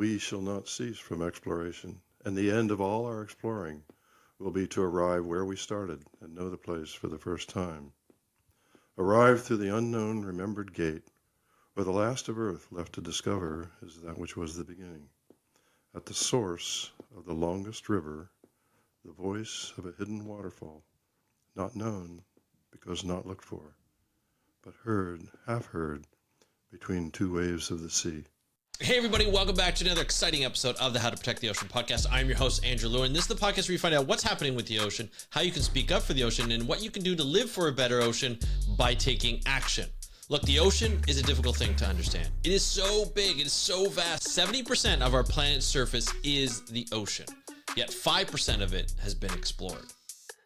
we shall not cease from exploration, and the end of all our exploring will be to arrive where we started and know the place for the first time. Arrive through the unknown remembered gate, where the last of earth left to discover is that which was the beginning. At the source of the longest river, the voice of a hidden waterfall, not known because not looked for, but heard, half heard, between two waves of the sea. Hey everybody, welcome back to another exciting episode of the How to Protect the Ocean podcast. I'm your host, Andrew Lewin. This is the podcast where you find out what's happening with the ocean, how you can speak up for the ocean, and what you can do to live for a better ocean by taking action. Look, the ocean is a difficult thing to understand. It is so big, it is so vast. 70% of our planet's surface is the ocean, yet 5% of it has been explored.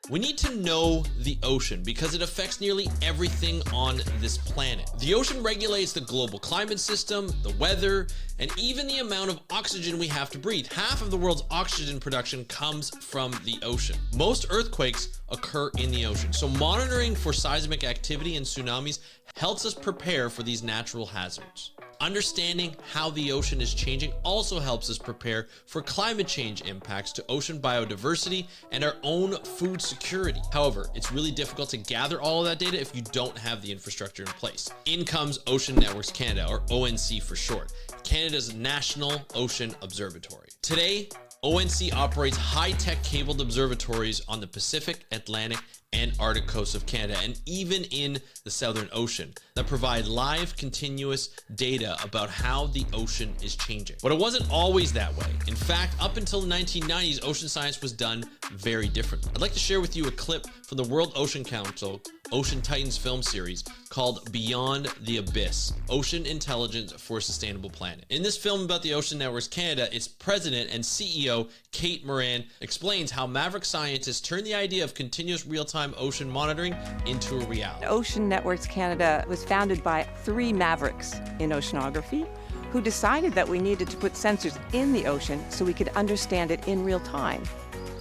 We need to know the ocean because it affects nearly everything on this planet. The ocean regulates the global climate system, the weather, and even the amount of oxygen we have to breathe. Half of the world's oxygen production comes from the ocean. Most earthquakes occur in the ocean, so monitoring for seismic activity and tsunamis helps us prepare for these natural hazards. Understanding how the ocean is changing also helps us prepare for climate change impacts to ocean biodiversity and our own food security. However, it's really difficult to gather all of that data if you don't have the infrastructure in place. In comes Ocean Networks Canada, or ONC for short, Canada's National Ocean Observatory. Today, ONC operates high-tech cabled observatories on the Pacific, Atlantic, and Arctic coasts of Canada, and even in the Southern Ocean, that provide live, continuous data about how the ocean is changing. But it wasn't always that way. In fact, up until the 1990s, ocean science was done very differently. I'd like to share with you a clip from the World Ocean Council Ocean Titans film series called Beyond the Abyss, Ocean Intelligence for a Sustainable Planet. In this film about the Ocean Networks Canada, its president and CEO, Kate Moran, explains how Maverick scientists turned the idea of continuous real-time ocean monitoring into a reality. Ocean Networks Canada was founded by 3 Mavericks in oceanography who decided that we needed to put sensors in the ocean so we could understand it in real time.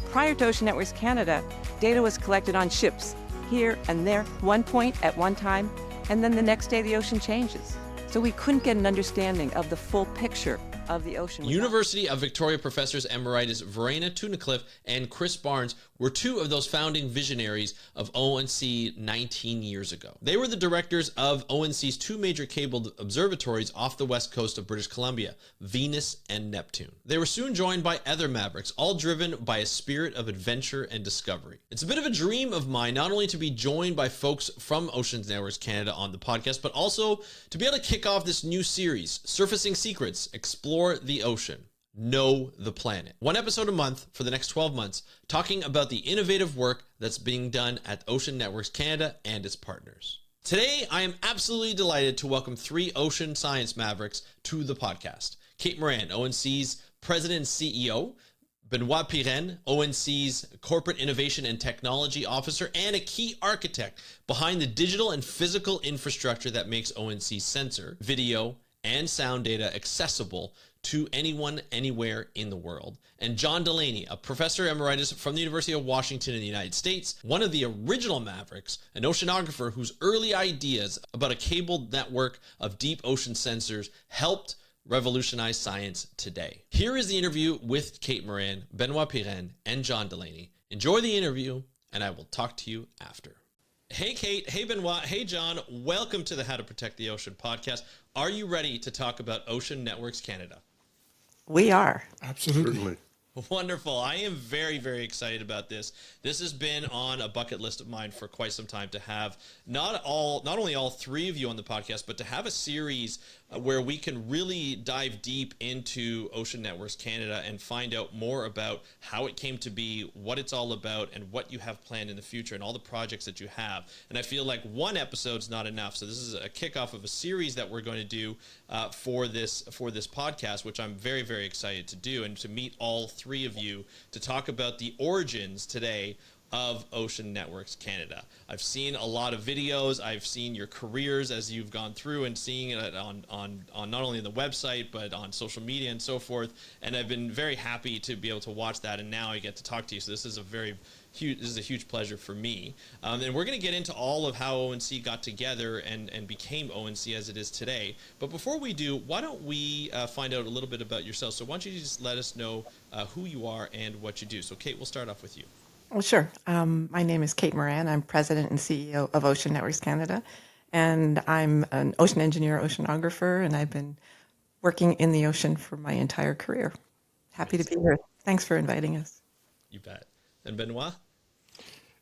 Prior to Ocean Networks Canada, data was collected on ships here and there, one point at one time, and then the next day the ocean changes. So we couldn't get an understanding of the full picture of the ocean. University of Victoria professors Emeritus Verena Tunnicliffe and Chris Barnes were 2 of those founding visionaries of ONC 19 years ago. They were the directors of ONC's 2 major cabled observatories off the west coast of British Columbia, Venus and Neptune. They were soon joined by other Mavericks, all driven by a spirit of adventure and discovery. It's a bit of a dream of mine not only to be joined by folks from Ocean Networks Canada on the podcast, but also to be able to kick off this new series, Surfacing Secrets, Explore the Ocean, Know the Planet. 1 episode a month for the next 12 months, talking about the innovative work that's being done at Ocean Networks Canada and its partners. Today, I am absolutely delighted to welcome 3 ocean science mavericks to the podcast. Kate Moran, ONC's president and CEO, Benoit Pirenne, ONC's corporate innovation and technology officer, and a key architect behind the digital and physical infrastructure that makes ONC sensor, video, and sound data accessible to anyone, anywhere in the world. And John Delaney, a professor emeritus from the University of Washington in the United States, one of the original Mavericks, an oceanographer whose early ideas about a cabled network of deep ocean sensors helped revolutionize science today. Here is the interview with Kate Moran, Benoit Pirenne, and John Delaney. Enjoy the interview, and I will talk to you after. Hey Kate, hey Benoit, hey John, welcome to the How to Protect the Ocean podcast. Are you ready to talk about Ocean Networks Canada? We are. Absolutely. Certainly. Wonderful. I am very, very excited about this. This has been on a bucket list of mine for quite some time to have not only all 3 of you on the podcast, but to have a series where we can really dive deep into Ocean Networks Canada and find out more about how it came to be, what it's all about, and what you have planned in the future and all the projects that you have. And I feel like 1 episode's not enough. So this is a kickoff of a series that we're going to do for this podcast, which I'm very, very excited to do, and to meet all 3 of you to talk about the origins today of Ocean Networks Canada. I've seen a lot of videos. I've seen your careers as you've gone through and seeing it on not only the website, but on social media and so forth. And I've been very happy to be able to watch that. And now I get to talk to you. So this is a huge pleasure for me. And we're going to get into all of how ONC got together and became ONC as it is today. But before we do, why don't we find out a little bit about yourself? So why don't you just let us know who you are and what you do? So Kate, we'll start off with you. Well, sure. My name is Kate Moran. I'm president and CEO of Ocean Networks Canada, and I'm an ocean engineer, oceanographer, and I've been working in the ocean for my entire career. Happy to be here. Thanks for inviting us. You bet. And Benoit?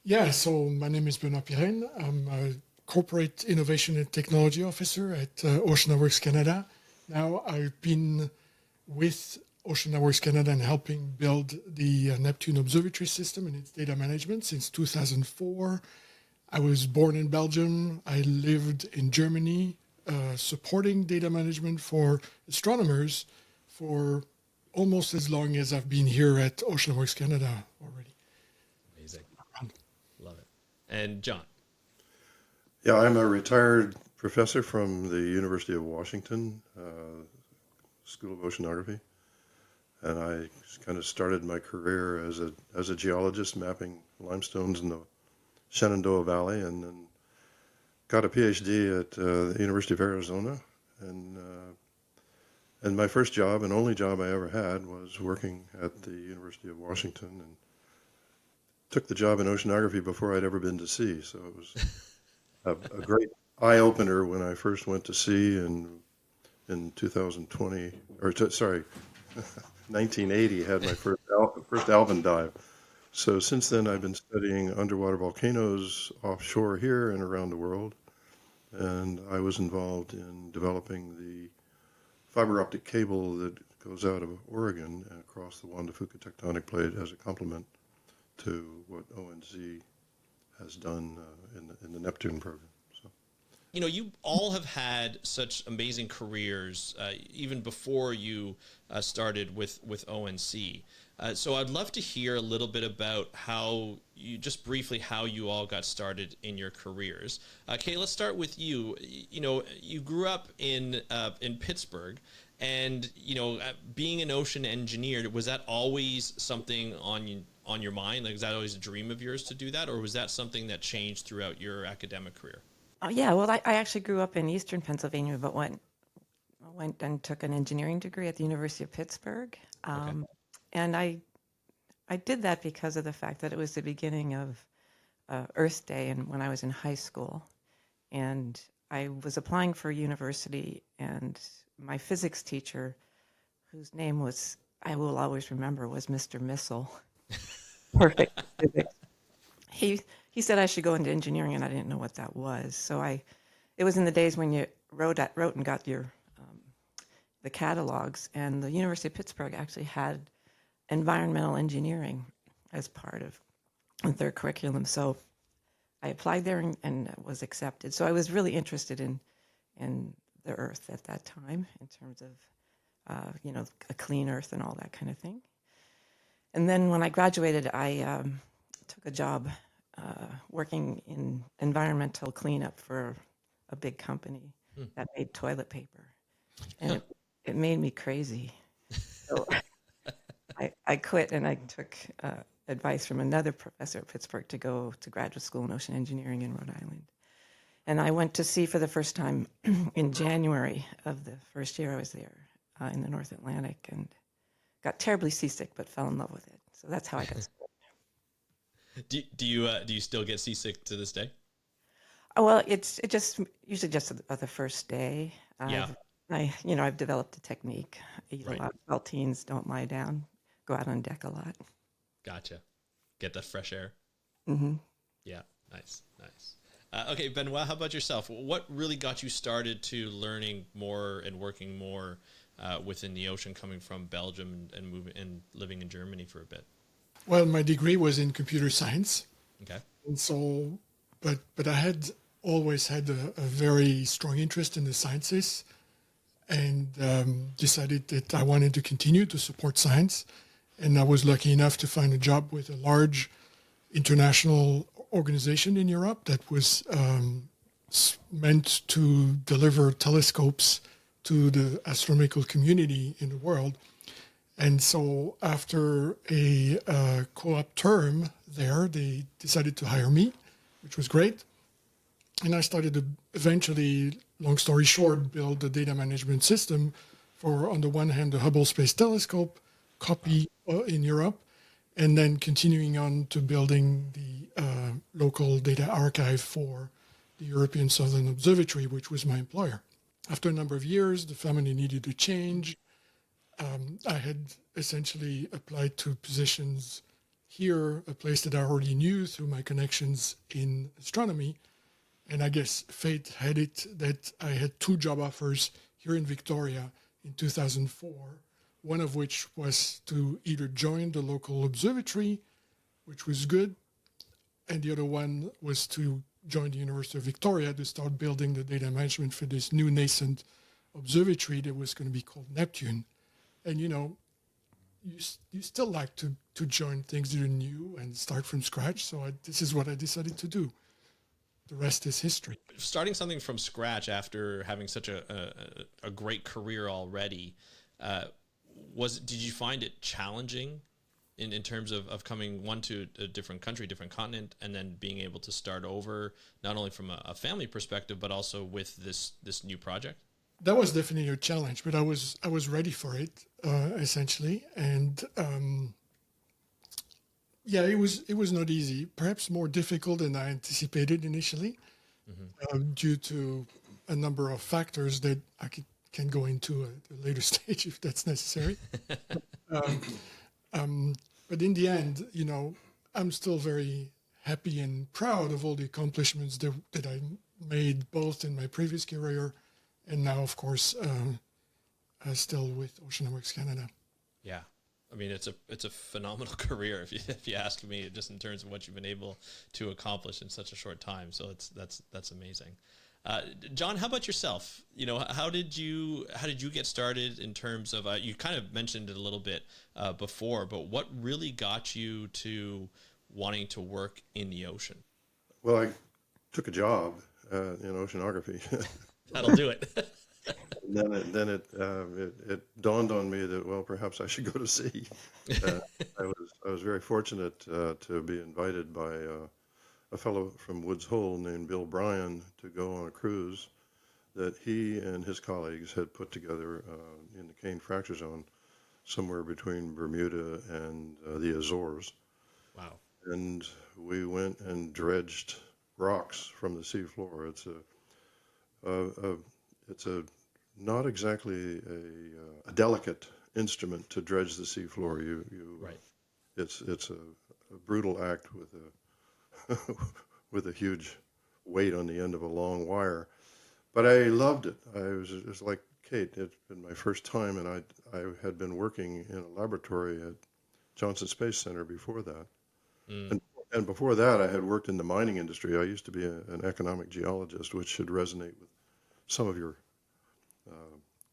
Yeah, so my name is Benoit Pirenne. I'm a corporate innovation and technology officer at Oceanography Canada. Now I've been with Ocean Networks Canada and helping build the Neptune observatory system and its data management since 2004. I was born in Belgium. I lived in Germany, supporting data management for astronomers for almost as long as I've been here at Ocean Networks Canada already. Amazing. Love it. And John? Yeah, I'm a retired professor from the University of Washington, School of Oceanography. And I kind of started my career as a geologist mapping limestones in the Shenandoah Valley, and then got a PhD at the University of Arizona. And my first job and only job I ever had was working at the University of Washington, and took the job in oceanography before I'd ever been to sea. So it was a great eye opener when I first went to sea in 2020, sorry. 1980 had my first Alvin dive. So since then, I've been studying underwater volcanoes offshore here and around the world. And I was involved in developing the fiber optic cable that goes out of Oregon and across the Juan de Fuca tectonic plate as a complement to what ONZ has done in the Neptune program. You know, you all have had such amazing careers, even before you started with ONC. So I'd love to hear a little bit about how you all got started in your careers. Kay, let's start with you. You know, you grew up in Pittsburgh, and being an ocean engineer, was that always something on your mind? Like, was that always a dream of yours to do that, or was that something that changed throughout your academic career? Oh, yeah, well, I actually grew up in eastern Pennsylvania, but went and took an engineering degree at the University of Pittsburgh. And I did that because of the fact that it was the beginning of Earth Day and when I was in high school. And I was applying for a university, and my physics teacher, whose name I will always remember, was Mr. Missile. Perfect physics. He said I should go into engineering, and I didn't know what that was. So it was in the days when you wrote and got your the catalogs, and the University of Pittsburgh actually had environmental engineering as part of their curriculum. So I applied there and was accepted. So I was really interested in the Earth at that time, in terms of a clean Earth and all that kind of thing. And then when I graduated, I took a job working in environmental cleanup for a big company that made toilet paper. And it made me crazy. So I quit, and I took advice from another professor at Pittsburgh to go to graduate school in ocean engineering in Rhode Island. And I went to sea for the first time in January of the first year I was there in the North Atlantic, and got terribly seasick, but fell in love with it. So that's how I got started. Do you still get seasick to this day? Oh, well, it usually just the first day. Yeah. I've developed a technique. I eat a lot of saltines, don't lie down, go out on deck a lot. Gotcha. Get that fresh air. Mm-hmm. Yeah. Nice. Okay, Benoit, how about yourself? What really got you started to learning more and working more within the ocean, coming from Belgium and moving and living in Germany for a bit? Well, my degree was in computer science. Okay. And so, but I had always had a very strong interest in the sciences, and decided that I wanted to continue to support science. And I was lucky enough to find a job with a large international organization in Europe that was meant to deliver telescopes to the astronomical community in the world. And so after a co-op term there, they decided to hire me, which was great. And I started to eventually, long story short, build the data management system for, on the one hand, the Hubble Space Telescope copy in Europe, and then continuing on to building the local data archive for the European Southern Observatory, which was my employer. After a number of years, the family needed to change. I had essentially applied to positions here, a place that I already knew through my connections in astronomy. And I guess fate had it that I had 2 job offers here in Victoria in 2004, one of which was to either join the local observatory, which was good, and the other one was to join the University of Victoria to start building the data management for this new nascent observatory that was going to be called Neptune. And, you know, you still like to join things that are new and start from scratch. So this is what I decided to do. The rest is history. Starting something from scratch after having such a great career already, did you find it challenging in terms of coming to a different country, different continent, and then being able to start over, not only from a family perspective, but also with this new project? That was definitely a challenge, but I was ready for it, essentially. And yeah, it was not easy, perhaps more difficult than I anticipated initially, due to a number of factors that I can go into at a later stage if that's necessary. But in the end, you know, I'm still very happy and proud of all the accomplishments that I made both in my previous career and now, of course, still with Oceanography Canada. Yeah. I mean, it's a phenomenal career if you ask me, just in terms of what you've been able to accomplish in such a short time. So that's amazing. John, how about yourself? You know, how did you get started in terms of you kind of mentioned it a little bit before, but what really got you to wanting to work in the ocean? Well, I took a job in oceanography. That'll do it. And then it dawned on me that, well, perhaps I should go to sea. I was very fortunate to be invited by a fellow from Woods Hole named Bill Bryan to go on a cruise that he and his colleagues had put together in the Cane Fracture Zone, somewhere between Bermuda and the Azores. Wow. And we went and dredged rocks from the seafloor. It's not exactly a delicate instrument to dredge the seafloor. Right. It's a brutal act with with a huge weight on the end of a long wire. But I loved it. It was like Kate. It's been my first time, and I had been working in a laboratory at Johnson Space Center before that. And before that, I had worked in the mining industry. I used to be an economic geologist, which should resonate with some of your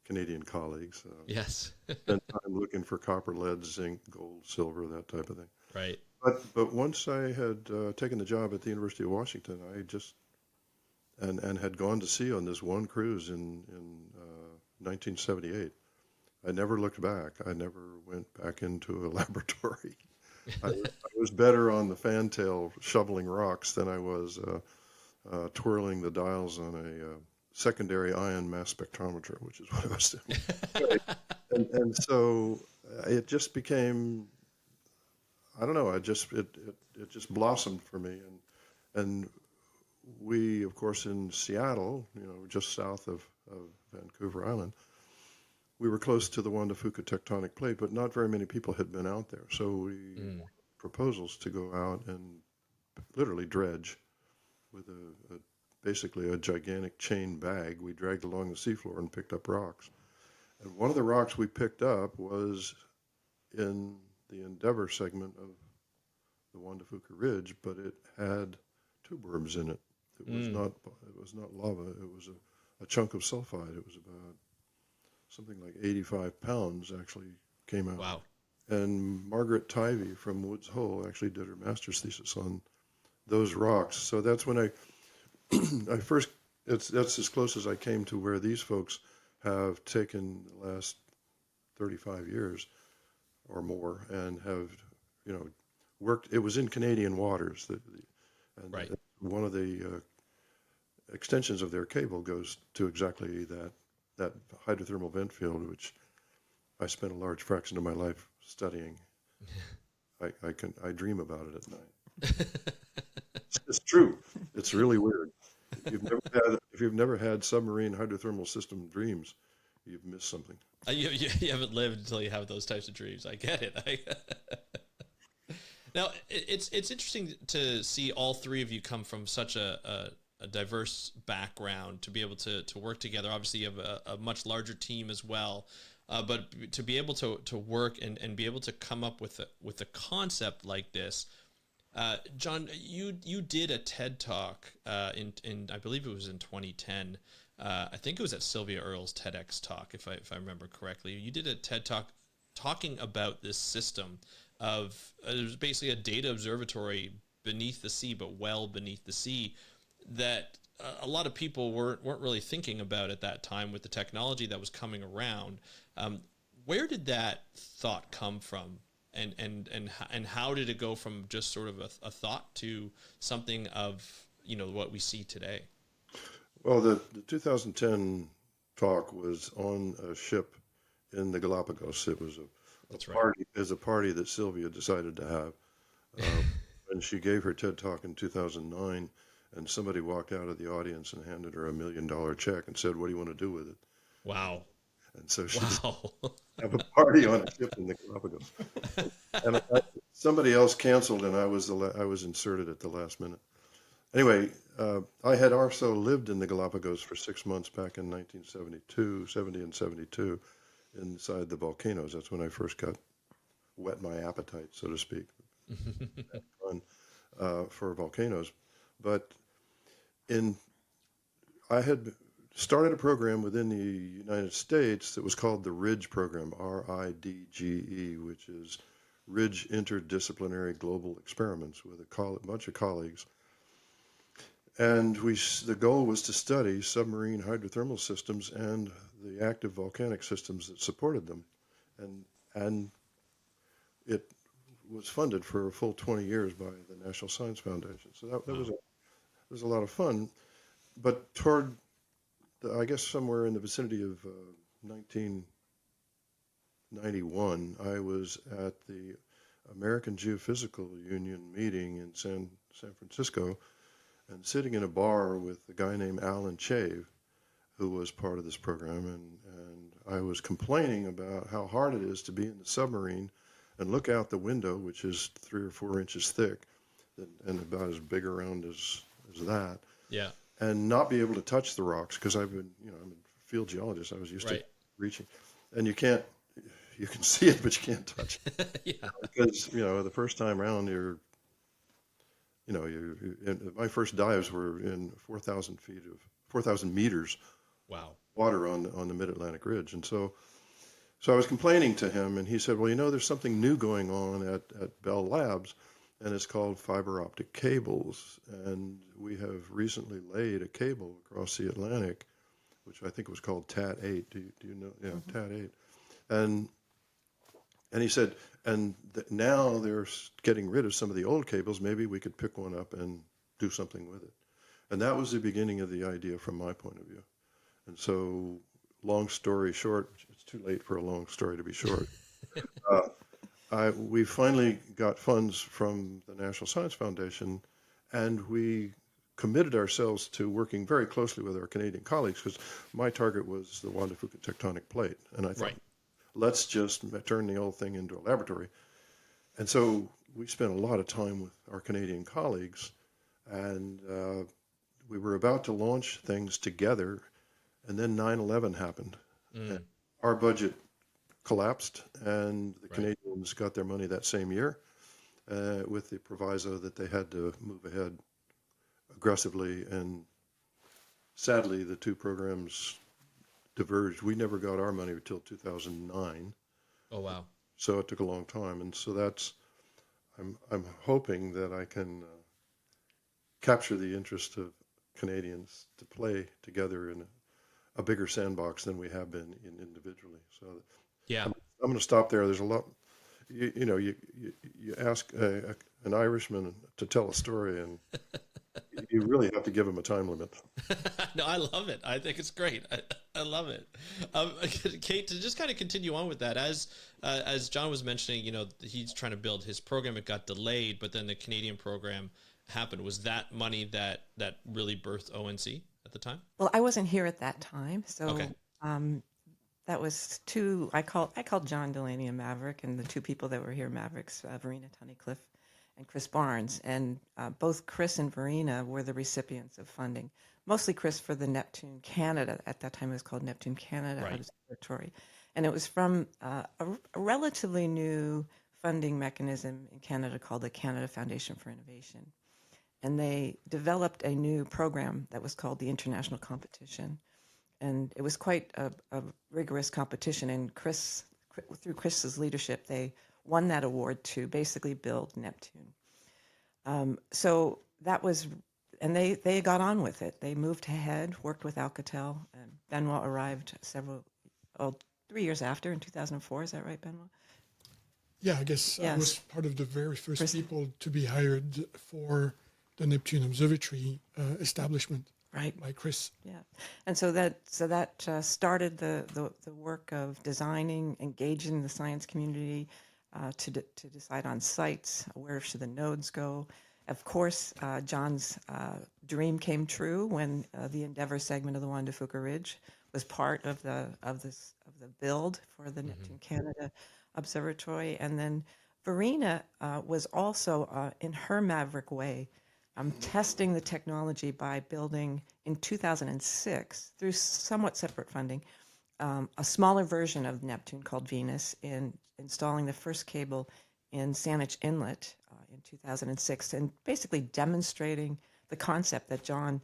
Canadian colleagues. Yes. Spent time looking for copper, lead, zinc, gold, silver, that type of thing. Right. But once I had taken the job at the University of Washington, I just and had gone to sea on this one cruise in 1978. I never looked back. I never went back into a laboratory. I was better on the fantail shoveling rocks than I was twirling the dials on a secondary ion mass spectrometer, which is what I was doing. and so it just became, I don't know, it just blossomed for me. And we, of course, in Seattle, you know, just south of Vancouver Island, we were close to the Juan de Fuca tectonic plate, but not very many people had been out there. So we proposals to go out and literally dredge with basically a gigantic chain bag. We dragged along the seafloor and picked up rocks. And one of the rocks we picked up was in the Endeavour segment of the Juan de Fuca Ridge, but it had tube worms in it. It was not lava. It was a chunk of sulfide. It was about something like 85 pounds actually came out. Wow. and Margaret Tivey from Woods Hole actually did her master's thesis on those rocks. So that's when I first, that's as close as I came to where these folks have taken the last 35 years or more and have, worked. It was in Canadian waters, and Right. one of the extensions of their cable goes to exactly that hydrothermal vent field, which I spent a large fraction of my life studying. I dream about it at night. It's true. It's really weird. If you've never had submarine hydrothermal system dreams, you've missed something. You haven't lived until you have those types of dreams. I get it. Now, it's interesting to see all three of you come from such a diverse background to be able to work together. Obviously, you have a much larger team as well, but to be able to work and be able to come up with a concept like this. John, you did a TED Talk in I believe it was in 2010. I think it was at Sylvia Earle's TEDx talk, if I remember correctly. You did a TED Talk talking about this system of it was basically a data observatory beneath the sea, but well beneath the sea, that a lot of people weren't really thinking about at that time with the technology that was coming around. Where did that thought come from? And how did it go from just sort of a thought to something of what we see today? Well, the 2010 talk was on a ship in the Galapagos. It was That's right. party is a party that Sylvia decided to have. And she gave her TED Talk in 2009, and somebody walked out of the audience and handed her $1 million check and said, "What do you want to do with it?" Wow. And so she Wow. have a party on a ship in the Galapagos. And somebody else canceled, and I was inserted at the last minute. Anyway, I had also lived in the Galapagos for 6 months back in 1970 and 72, inside the volcanoes. That's when I first got whet my appetite, so to speak, for volcanoes. But I had started a program within the United States that was called the RIDGE program, RIDGE, which is Ridge Interdisciplinary Global Experiments, with a bunch of colleagues. And the goal was to study submarine hydrothermal systems and the active volcanic systems that supported them. And it was funded for a full 20 years by the National Science Foundation. So that was a lot of fun. But toward, I guess somewhere in the vicinity of 1991, I was at the American Geophysical Union meeting in San Francisco, and sitting in a bar with a guy named Alan Chave, who was part of this program, and I was complaining about how hard it is to be in the submarine and look out the window, which is 3 or 4 inches thick and about as big around as that, Yeah. and not be able to touch the rocks, because I'm a field geologist. I was used to reaching, and you can see it, but you can't touch it. Yeah. Because the first time around my first dives were in 4,000 meters Wow. water on the Mid-Atlantic Ridge. And so I was complaining to him, and he said, well, there's something new going on at Bell Labs, and it's called fiber optic cables. And we have recently laid a cable across the Atlantic, which I think was called TAT-8. Do you know? Yeah, mm-hmm. TAT-8. And he said, now they're getting rid of some of the old cables. Maybe we could pick one up and do something with it. And that was the beginning of the idea from my point of view. And so, long story short, it's too late for a long story to be short. We finally got funds from the National Science Foundation, and we committed ourselves to working very closely with our Canadian colleagues, because my target was the Juan de Fuca tectonic plate. And I thought, let's just turn the whole thing into a laboratory. And so we spent a lot of time with our Canadian colleagues, and we were about to launch things together, and then 9/11 happened. And our budget collapsed, and the Canadians got their money that same year, with the proviso that they had to move ahead aggressively. And sadly, the two programs diverged. We never got our money until 2009. Oh, wow. So it took a long time. And so I'm hoping that I can capture the interest of Canadians to play together in a bigger sandbox than we have been in individually. So Yeah. I'm going to stop there. There's a lot. You ask an Irishman to tell a story, and you really have to give him a time limit. No, I love it. I think it's great. I love it. Kate, to just kind of continue on with that, as John was mentioning, he's trying to build his program. It got delayed, but then the Canadian program happened. Was that money that really birthed ONC at the time? Well, I wasn't here at that time, so Okay. that was two. I called John Delaney a maverick, and the two people that were here Mavericks, Verena Tunnicliffe and Chris Barnes, and both Chris and Verena were the recipients of funding. Mostly Chris for the Neptune Canada. At that time, it was called Neptune Canada Right. Observatory, and it was from a relatively new funding mechanism in Canada called the Canada Foundation for Innovation. And they developed a new program that was called the International Competition. And it was quite a rigorous competition. And through Chris's leadership, they won that award to basically build Neptune. So that was, and they got on with it. They moved ahead, worked with Alcatel, and Benoit arrived 3 years after, in 2004. Is that right, Benoit? Yeah, I guess I Yes. was part of the very first people to be hired for the Neptune Observatory establishment Right. by Chris. Yeah, and so that started the work of designing, engaging the science community to decide on sites, where should the nodes go. Of course, John's dream came true when the Endeavour segment of the Juan de Fuca Ridge was part of the build for the Neptune Canada Observatory, and then Verena was also in her maverick way. Testing the technology by building in 2006 through somewhat separate funding a smaller version of Neptune called Venus, in installing the first cable in Saanich Inlet in 2006, and basically demonstrating the concept that John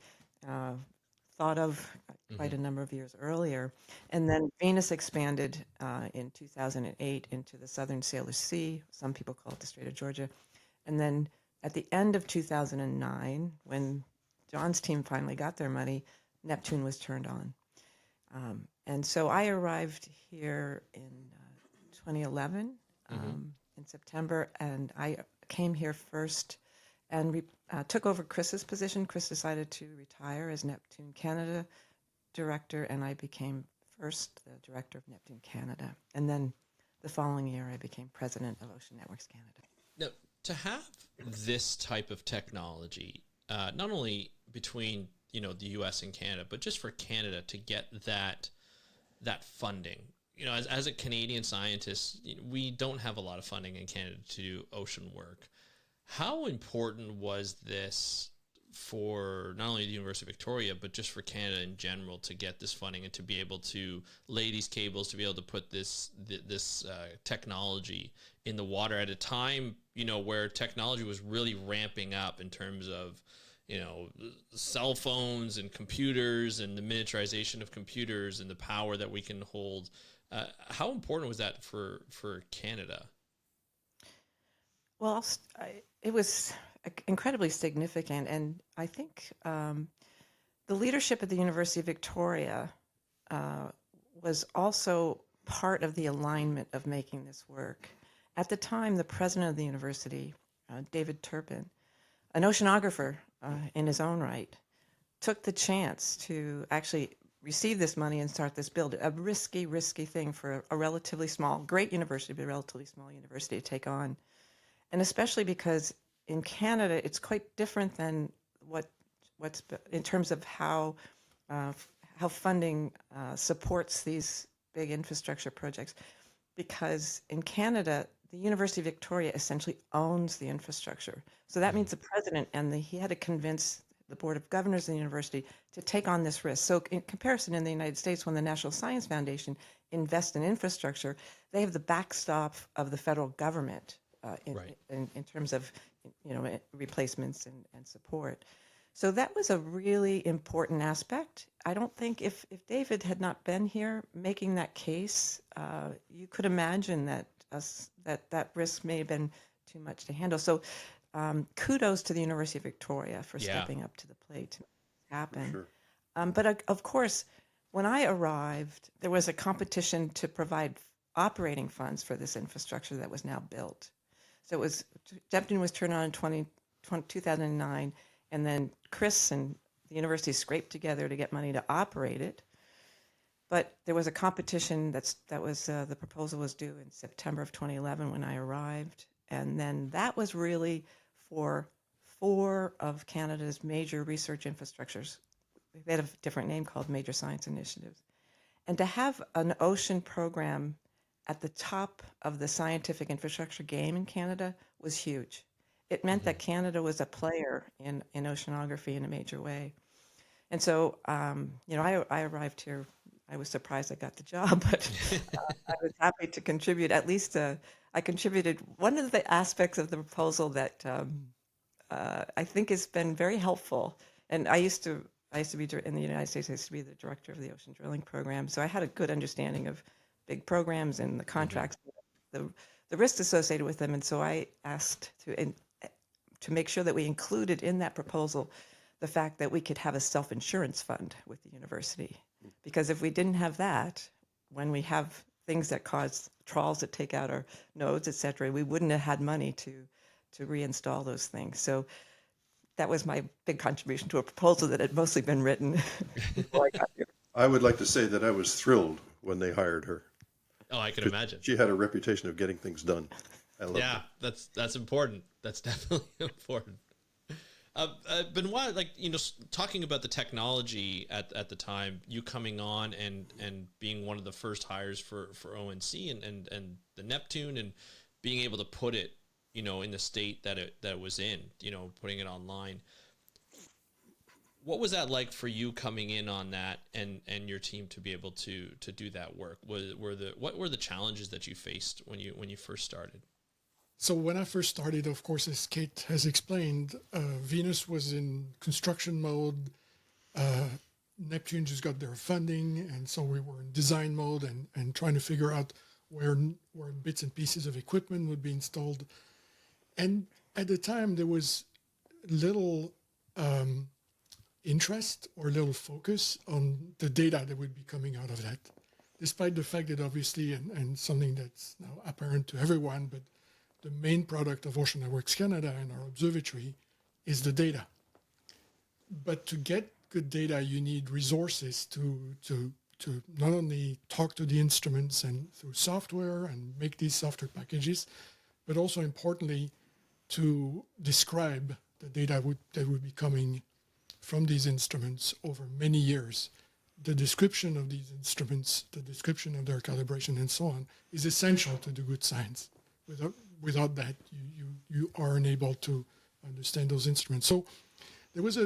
thought of quite a number of years earlier. And then Venus expanded in 2008 into the Southern Sailor Sea. Some people call it the Strait of Georgia. And then at the end of 2009, when John's team finally got their money, Neptune was turned on. And so I arrived here in 2011 in September, and I came here first and took over Chris's position. Chris decided to retire as Neptune Canada director, and I became first the director of Neptune Canada. And then the following year, I became president of Ocean Networks Canada. Now, to have this type of technology, not only between the U.S. and Canada, but just for Canada to get that funding. As a Canadian scientist, we don't have a lot of funding in Canada to do ocean work. How important was this for not only the University of Victoria, but just for Canada in general, to get this funding and to be able to lay these cables, to be able to put this technology in the water at a time, where technology was really ramping up in terms of, cell phones and computers and the miniaturization of computers and the power that we can hold. How important was that for Canada? Well, it was incredibly significant, and I think the leadership at the University of Victoria was also part of the alignment of making this work. At the time, the president of the university, David Turpin, an oceanographer in his own right, took the chance to actually receive this money and start this build. A risky thing for a relatively small, great university, but a relatively small university to take on. And especially because in Canada, it's quite different than what's in terms of how funding supports these big infrastructure projects. Because in Canada, the University of Victoria essentially owns the infrastructure. So that means the president he had to convince the board of governors of the university to take on this risk. So in comparison, in the United States, when the National Science Foundation invests in infrastructure, they have the backstop of the federal government in terms of replacements and support. So that was a really important aspect. I don't think if David had not been here making that case, you could imagine that us that risk may have been too much to handle. So kudos to the University of Victoria for Yeah. stepping up to the plate to make this happen. Sure. But of course, when I arrived, there was a competition to provide operating funds for this infrastructure that was now built. So Neptune was turned on in 2009, and then Chris and the university scraped together to get money to operate it. But there was a competition the proposal was due in September of 2011 when I arrived, and then that was really for 4 of Canada's major research infrastructures. They had a different name called Major Science Initiatives. And to have an ocean program at the top of the scientific infrastructure game in Canada was huge. It meant that Canada was a player in oceanography in a major way. And so, I arrived here. I was surprised I got the job, but I was happy to contribute. At least I contributed one of the aspects of the proposal that I think has been very helpful. And I used to be in the United States. I used to be the director of the ocean drilling program, so I had a good understanding of big programs and the contracts, the risks associated with them. And so I asked to make sure that we included in that proposal the fact that we could have a self-insurance fund with the university. Because if we didn't have that, when we have things that cause trawls that take out our nodes, et cetera, we wouldn't have had money to reinstall those things. So that was my big contribution to a proposal that had mostly been written before I got here. I would like to say that I was thrilled when they hired her. Oh, I can imagine. She had a reputation of getting things done. I love Yeah, that's important. That's definitely important. Benoit, talking about the technology at the time, you coming on and being one of the first hires for ONC and the Neptune, and being able to put it, in the state that it was in, putting it online. What was that like for you coming in on that and your team to be able to do that work? What were the challenges that you faced when you first started? So when I first started, of course, as Kate has explained, Venus was in construction mode. Neptune just got their funding, and so we were in design mode and trying to figure out where bits and pieces of equipment would be installed. And at the time, there was little interest or little focus on the data that would be coming out of that, despite the fact that obviously, and something that's now apparent to everyone, but the main product of Oceanworks Canada and our observatory is the data. But to get good data, you need resources to not only talk to the instruments and through software and make these software packages, but also importantly, to describe the data that would be coming from these instruments over many years. The description of these instruments, the description of their calibration and so on, is essential to do good science. Without that, you are unable to understand those instruments. So there was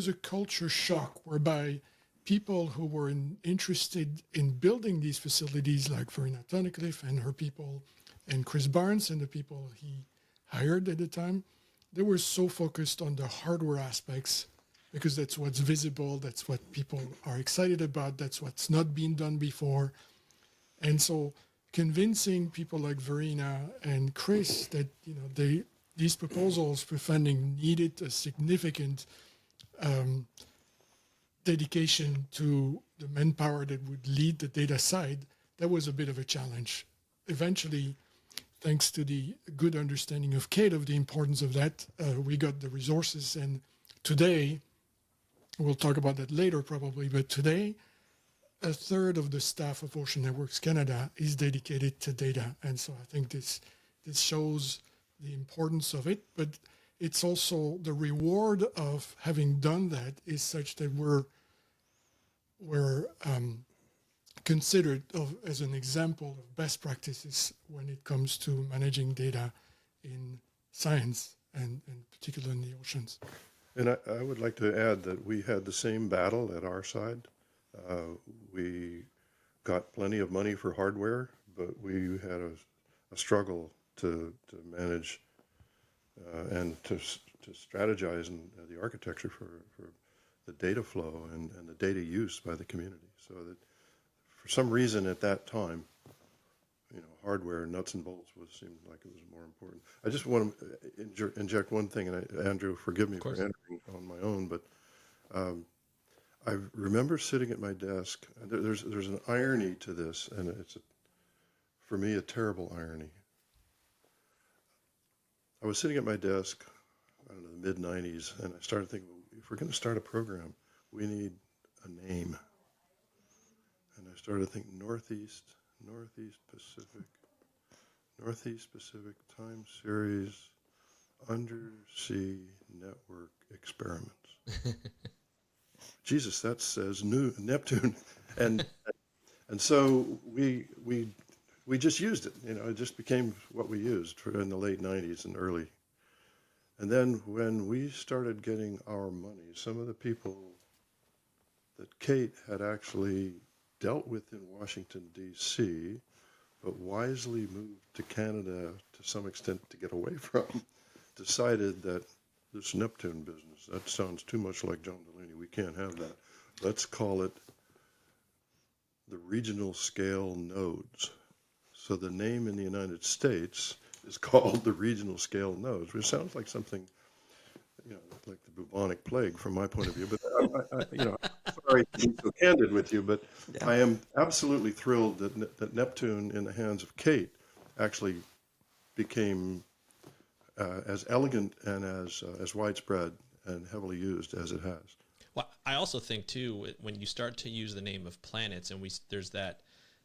a culture shock whereby people who were interested in building these facilities, like Verena Tunnicliffe and her people, and Chris Barnes and the people he hired at the time, they were so focused on the hardware aspects because that's what's visible, that's what people are excited about, that's what's not been done before. And so convincing people like Verena and Chris that these proposals for funding needed a significant dedication to the manpower that would lead the data side, that was a bit of a challenge. Eventually, thanks to the good understanding of Kate of the importance of that, we got the resources. And today, we'll talk about that later probably, but today, a third of the staff of Ocean Networks Canada is dedicated to data. And so I think this shows the importance of it, but it's also the reward of having done that is such that we're considered as an example of best practices when it comes to managing data in science and particularly in the oceans. And I would like to add that we had the same battle at our side. We got plenty of money for hardware, but we had a struggle to manage and to strategize in the architecture for the data flow and the data use by the community. So that for some reason at that time, hardware, nuts and bolts seemed like it was more important. I just want to inject one thing, and Andrew, forgive me for entering on my own, but I remember sitting at my desk. And there's an irony to this, and it's for me a terrible irony. I was sitting at my desk, I don't know, the mid-'90s, and I started thinking, well, if we're going to start a program, we need a name. And I started thinking Northeast Pacific Time Series Undersea Network Experiments. Jesus, that says Neptune, and so we just used it. It just became what we used in the late '90s and early. And then when we started getting our money, some of the people that Kate had actually dealt with in Washington, D.C., but wisely moved to Canada to some extent to get away from, decided that this Neptune business, that sounds too much like John Delaney. We can't have that. Let's call it the regional scale nodes. So the name in the United States is called the regional scale nodes, which sounds like something, like the bubonic plague from my point of view. But I'm sorry to be so candid with you, but yeah. I am absolutely thrilled that Neptune, in the hands of Kate, actually became as elegant and as widespread and heavily used as it has. Well, I also think too, when you start to use the name of planets, and there's that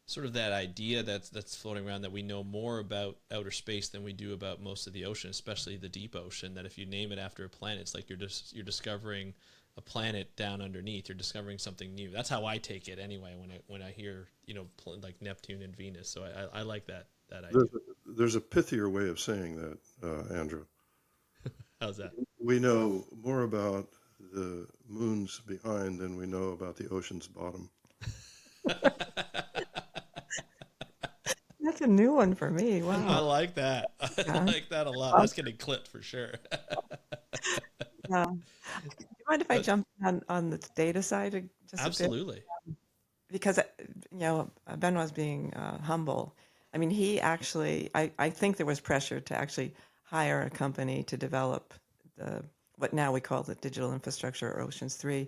sort of that idea that's floating around that we know more about outer space than we do about most of the ocean, especially the deep ocean. That if you name it after a planet, it's like you're discovering a planet down underneath. You're discovering something new. That's how I take it anyway. When I hear like Neptune and Venus, so I like that idea. There's a pithier way of saying that, Andrew. How's that? We know more about the moons behind than we know about the ocean's bottom. That's a new one for me. Wow. I like that. I like that a lot. That's getting clipped for sure. Yeah. Do you mind if I jump on the data side just Absolutely. a bit? Because, Benoit's being humble. I mean, he actually, I think there was pressure to actually hire a company to develop what now we call the digital infrastructure, or Oceans 3.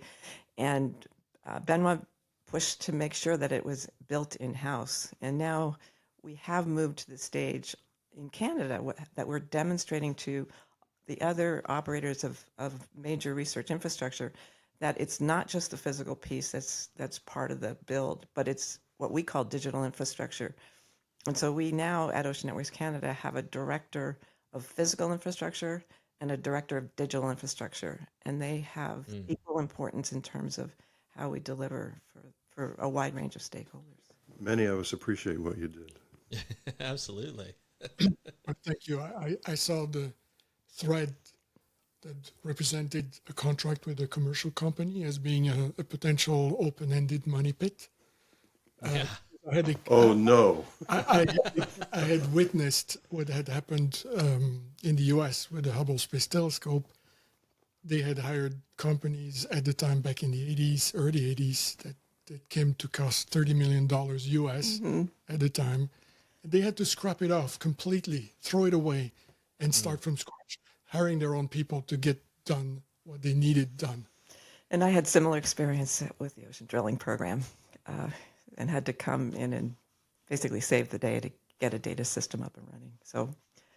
And Benoit pushed to make sure that it was built in-house. And now we have moved to the stage in Canada that we're demonstrating to the other operators of major research infrastructure that it's not just the physical piece that's part of the build, but it's what we call digital infrastructure. And so we now at Ocean Networks Canada have a director of physical infrastructure and a director of digital infrastructure, and they have equal importance in terms of how we deliver for a wide range of stakeholders. Many of us appreciate what you did. Absolutely. But thank you. I saw the thread that represented a contract with a commercial company as being a potential open-ended money pit. Yeah. No. I had witnessed what had happened in the US with the Hubble Space Telescope. They had hired companies at the time back in the 80s, early 80s, that came to cost $30 million US at the time. They had to scrap it off completely, throw it away, and start from scratch, hiring their own people to get done what they needed done. And I had similar experience with the ocean drilling program. And had to come in and basically save the day to get a data system up and running. So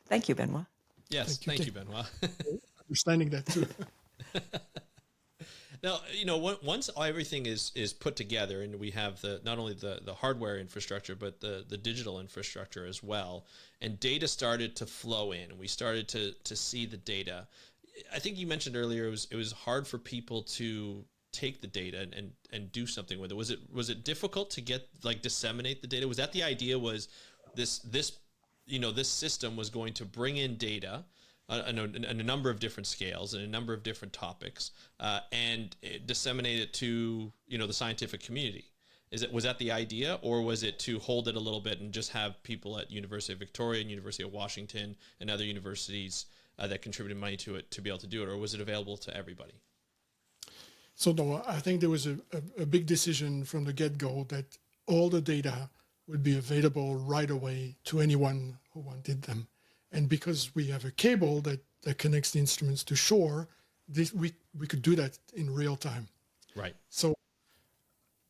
thank you, Benoit. Yes, thank you, Benoit. Understanding that too. Now, once everything is put together and we have not only the hardware infrastructure, but the digital infrastructure as well, and data started to flow in, and we started to see the data. I think you mentioned earlier it was hard for people to take the data and do something with it. Was it difficult to disseminate the data? Was that the idea? Was this system was going to bring in data on a number of different scales and a number of different topics and disseminate it to the scientific community? Was that the idea, or was it to hold it a little bit and just have people at University of Victoria and University of Washington and other universities that contributed money to it to be able to do it, or was it available to everybody? So no, I think there was a big decision from the get-go that all the data would be available right away to anyone who wanted them. And because we have a cable that connects the instruments to shore, we could do that in real time. Right. So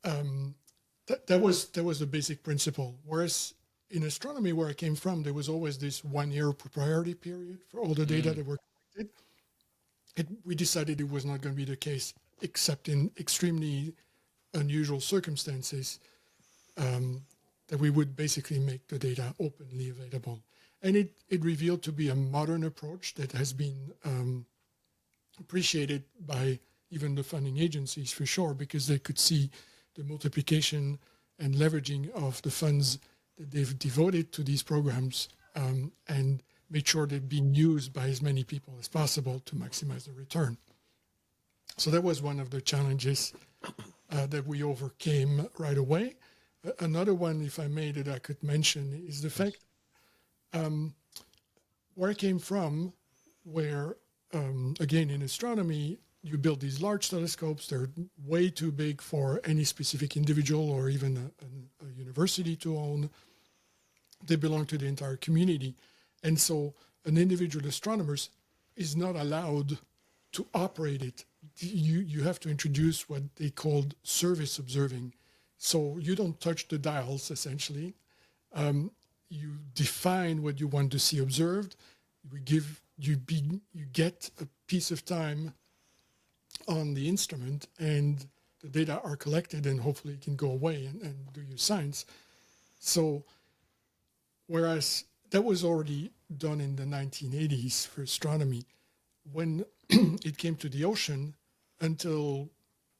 that was the basic principle. Whereas in astronomy, where I came from, there was always this 1-year priority period for all the data that were collected. We decided it was not going to be the case, except in extremely unusual circumstances, that we would basically make the data openly available. And it revealed to be a modern approach that has been appreciated by even the funding agencies, for sure, because they could see the multiplication and leveraging of the funds that they've devoted to these programs, and made sure they're being used by as many people as possible to maximize the return. So that was one of the challenges that we overcame right away. Another one, if I may, that I could mention is the fact where I came from, where, again, in astronomy, you build these large telescopes. They're way too big for any specific individual or even a university to own. They belong to the entire community. And so an individual astronomer is not allowed to operate it. You have to introduce what they called service observing. So you don't touch the dials, essentially. You define what you want to see observed. You get a piece of time on the instrument, and the data are collected, and hopefully it can go away and do your science. So whereas that was already done in the 1980s for astronomy, when it came to the ocean, until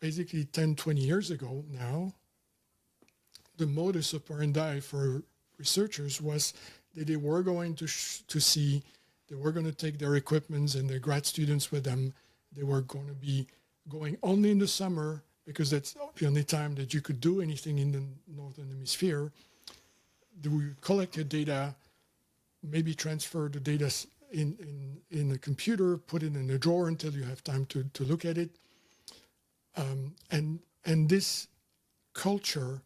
basically 10, 20 years ago now, the modus operandi for researchers was that they were going to see, they were going to take their equipments and their grad students with them. They were going to be going only in the summer, because that's the only time that you could do anything in the Northern Hemisphere. They would collect your data, maybe transfer the data in a computer, put it in a drawer until you have time to look at it. And this culture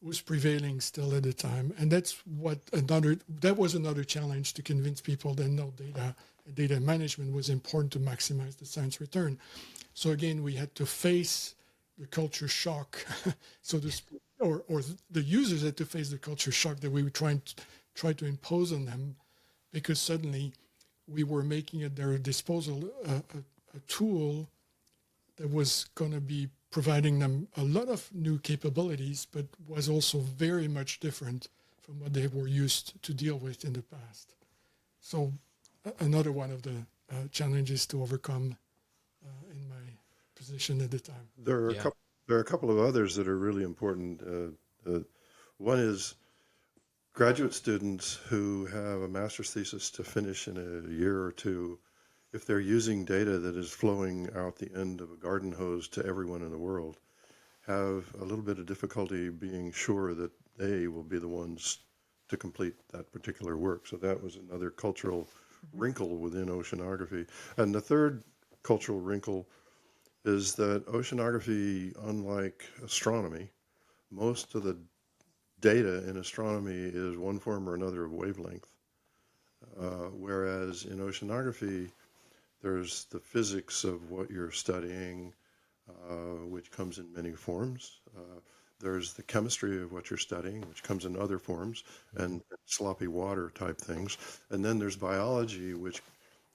was prevailing still at the time. And that was another challenge, to convince people that no, data management was important to maximize the science return. So again, we had to face the culture shock, or the users had to face the culture shock that we were try to impose on them, because suddenly we were making at their disposal a tool that was going to be providing them a lot of new capabilities, but was also very much different from what they were used to deal with in the past. So another one of the challenges to overcome in my position at the time. There are a couple of others that are really important. One is graduate students who have a master's thesis to finish in a year or two. If they're using data that is flowing out the end of a garden hose to everyone in the world, have a little bit of difficulty being sure that they will be the ones to complete that particular work. So that was another cultural wrinkle within oceanography. And the third cultural wrinkle is that oceanography, unlike astronomy, most of the data in astronomy is one form or another of wavelength, whereas in oceanography, there's the physics of what you're studying, which comes in many forms. There's the chemistry of what you're studying, which comes in other forms, and sloppy water type things. And then there's biology, which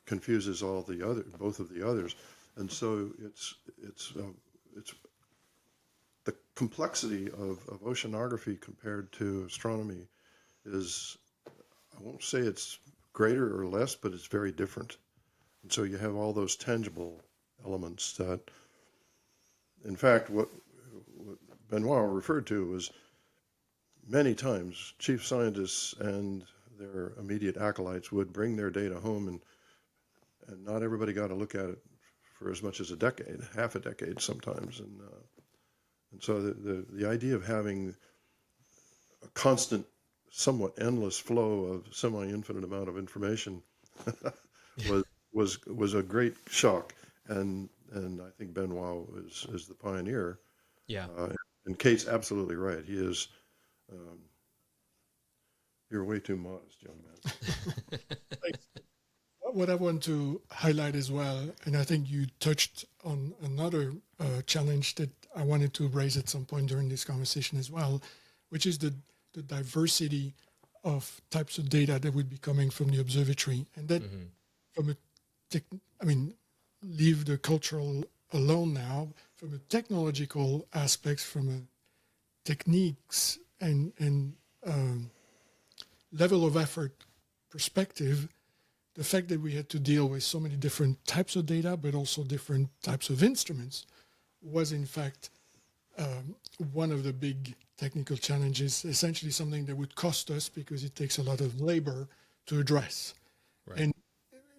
confuses both of the others. And so it's the complexity of oceanography compared to astronomy is, I won't say it's greater or less, but it's very different. And so you have all those tangible elements that, in fact, what Benoit referred to was many times chief scientists and their immediate acolytes would bring their data home, and not everybody got to look at it for as much as a decade, half a decade sometimes. And so the idea of having a constant, somewhat endless flow of semi-infinite amount of information was a great shock, and I think Benoit is the pioneer. Yeah. And Kate's absolutely right. He is You're way too modest, young man. What I want to highlight as well, and I think you touched on another challenge that I wanted to raise at some point during this conversation as well, which is the diversity of types of data that would be coming from the observatory. And that from a leave the cultural alone now, from a technological aspects, from a techniques and level of effort perspective, the fact that we had to deal with so many different types of data, but also different types of instruments, was in fact one of the big technical challenges, essentially something that would cost us because it takes a lot of labor to address. Right. And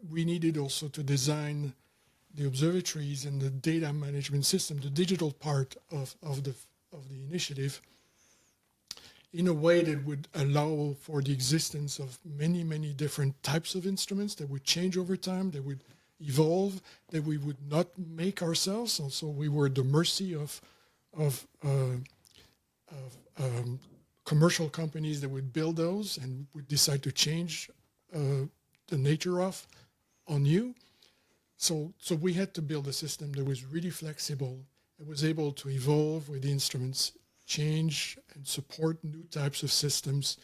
we needed also to design the observatories and the data management system, the digital part of the initiative, in a way that would allow for the existence of many, many different types of instruments that would change over time, that would evolve, that we would not make ourselves. Also, we were at the mercy of commercial companies that would build those and would decide to change the nature of on you. So we had to build a system that was really flexible, that was able to evolve with the instruments, change and support new types of systems.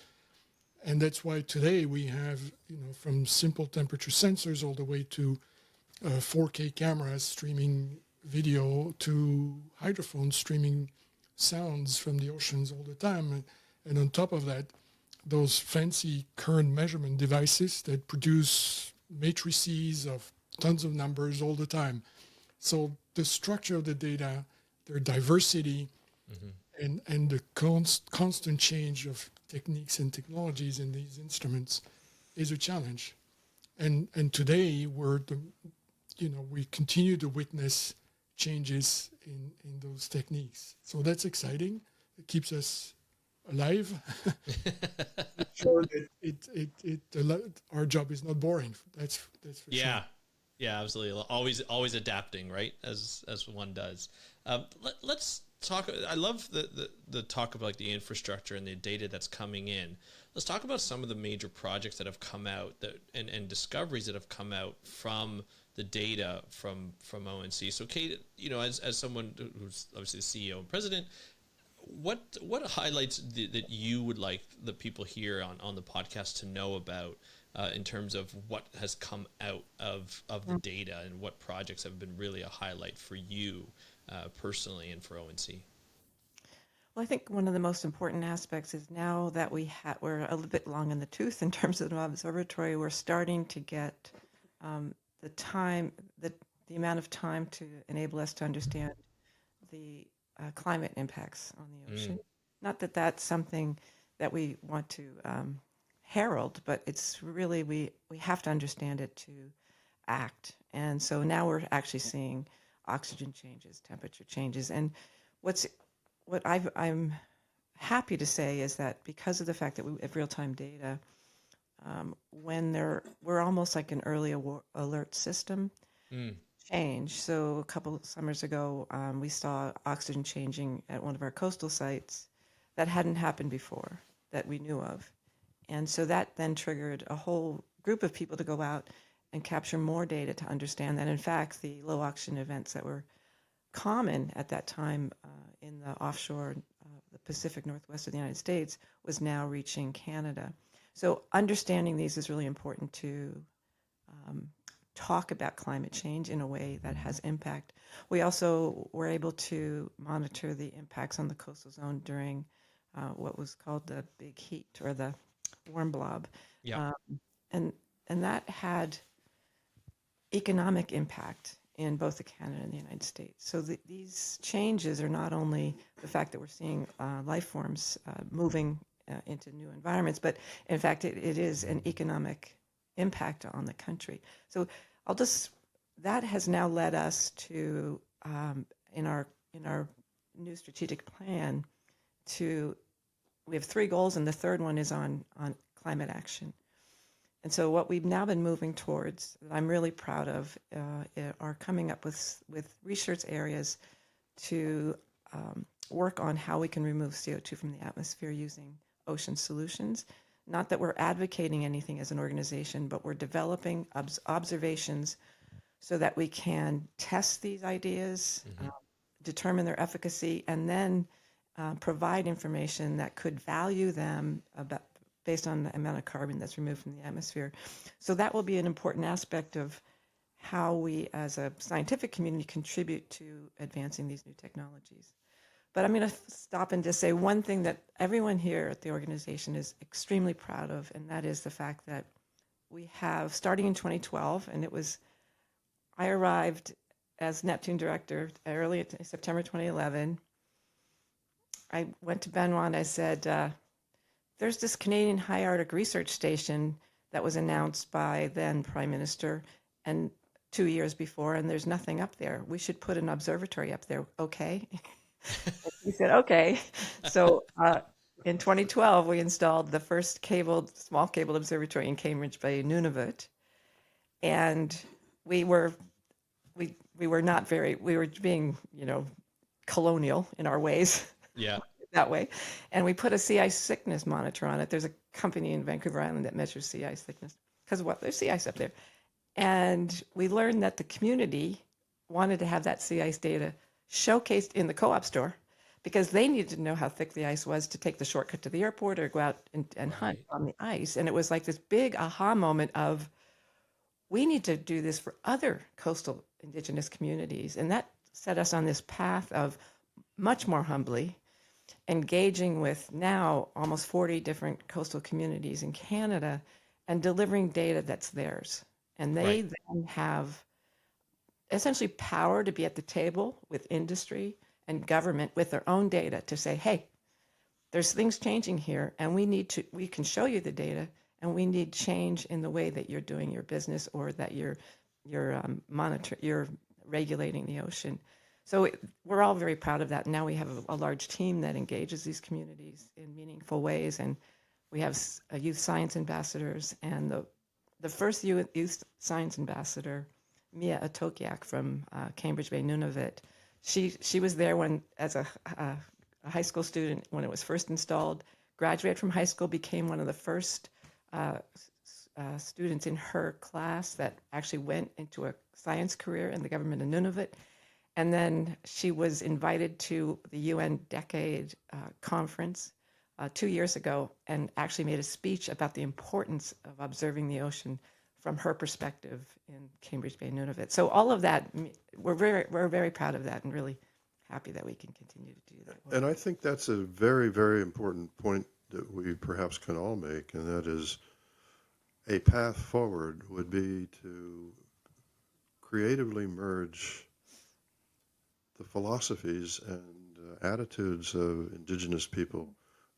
And that's why today we have, from simple temperature sensors all the way to 4K cameras streaming video to hydrophones streaming sounds from the oceans all the time. And on top of that, those fancy current measurement devices that produce matrices of tons of numbers all the time. So the structure of the data, their diversity, and the constant change of techniques and technologies in these instruments is a challenge. And today we continue to witness changes in those techniques. So that's exciting. It keeps us alive. Sure that our job is not boring. That's for sure. Yeah, absolutely. Always adapting, right? As one does. Let's talk. I love the talk of like the infrastructure and the data that's coming in. Let's talk about some of the major projects that have come out and discoveries that have come out from the data from ONC. So Kate, as someone who's obviously the CEO and president, what highlights that you would like the people here on the podcast to know about in terms of what has come out of the data, and what projects have been really a highlight for you personally and for ONC? Well, I think one of the most important aspects is now that we're a little bit long in the tooth in terms of the observatory, we're starting to get the amount of time to enable us to understand the climate impacts on the ocean. Not that that's something that we want to herald, but it's really, we have to understand it to act. And so now we're actually seeing oxygen changes, temperature changes. And what I'm happy to say is that because of the fact that we have real-time data, we're almost like an early alert system change. So a couple of summers ago, we saw oxygen changing at one of our coastal sites that hadn't happened before that we knew of. And so that then triggered a whole group of people to go out and capture more data to understand that, in fact, the low oxygen events that were common at that time in the offshore, the Pacific Northwest of the United States, was now reaching Canada. So understanding these is really important to talk about climate change in a way that has impact. We also were able to monitor the impacts on the coastal zone during what was called the big heat, or the warm blob. Yeah. And that had economic impact in both Canada and the United States. So these changes are not only the fact that we're seeing life forms moving into new environments, but in fact it is an economic impact on the country. So that has now led us to in our new strategic plan we have 3 goals, and the third one is on climate action. And so what we've now been moving towards, that I'm really proud of, are coming up with research areas to work on how we can remove CO2 from the atmosphere using ocean solutions. not that we're advocating anything as an organization, but we're developing observations so that we can test these ideas, determine their efficacy, and then provide information that could value them based on the amount of carbon that's removed from the atmosphere. So that will be an important aspect of how we as a scientific community contribute to advancing these new technologies. But I'm going to stop and just say one thing that everyone here at the organization is extremely proud of, and that is the fact that we have, starting in 2012, and I arrived as Neptune director early in September 2011. I went to Benoit and I said, there's this Canadian High Arctic Research Station that was announced by then Prime Minister and 2 years before, and there's nothing up there. We should put an observatory up there, okay? He said, okay. So in 2012, we installed the first small cabled observatory in Cambridge Bay, Nunavut. And we were being, colonial in our ways. Yeah. That way. And we put a sea ice thickness monitor on it. There's a company in Vancouver Island that measures sea ice thickness. Because what? There's sea ice up there. And we learned that the community wanted to have that sea ice data showcased in the co-op store because they needed to know how thick the ice was to take the shortcut to the airport or go out and hunt on the ice. And it was like this big aha moment of, we need to do this for other coastal Indigenous communities. And that set us on this path of much more humbly engaging with now almost 40 different coastal communities in Canada and delivering data that's theirs. And they then have essentially power to be at the table with industry and government with their own data to say, hey, there's things changing here and we can show you the data and we need change in the way that you're doing your business or that you're regulating the ocean. So we're all very proud of that. And now we have a large team that engages these communities in meaningful ways. And we have youth science ambassadors. And the first youth science ambassador, Mia Atokiak from Cambridge Bay, Nunavut, she was there as a high school student when it was first installed, graduated from high school, became one of the first students in her class that actually went into a science career in the government of Nunavut. And then she was invited to the UN Decade Conference 2 years ago and actually made a speech about the importance of observing the ocean from her perspective in Cambridge Bay, Nunavut. So all of that, we're very proud of that and really happy that we can continue to do that work. And I think that's a very, very important point that we perhaps can all make, and that is a path forward would be to creatively merge the philosophies and attitudes of Indigenous people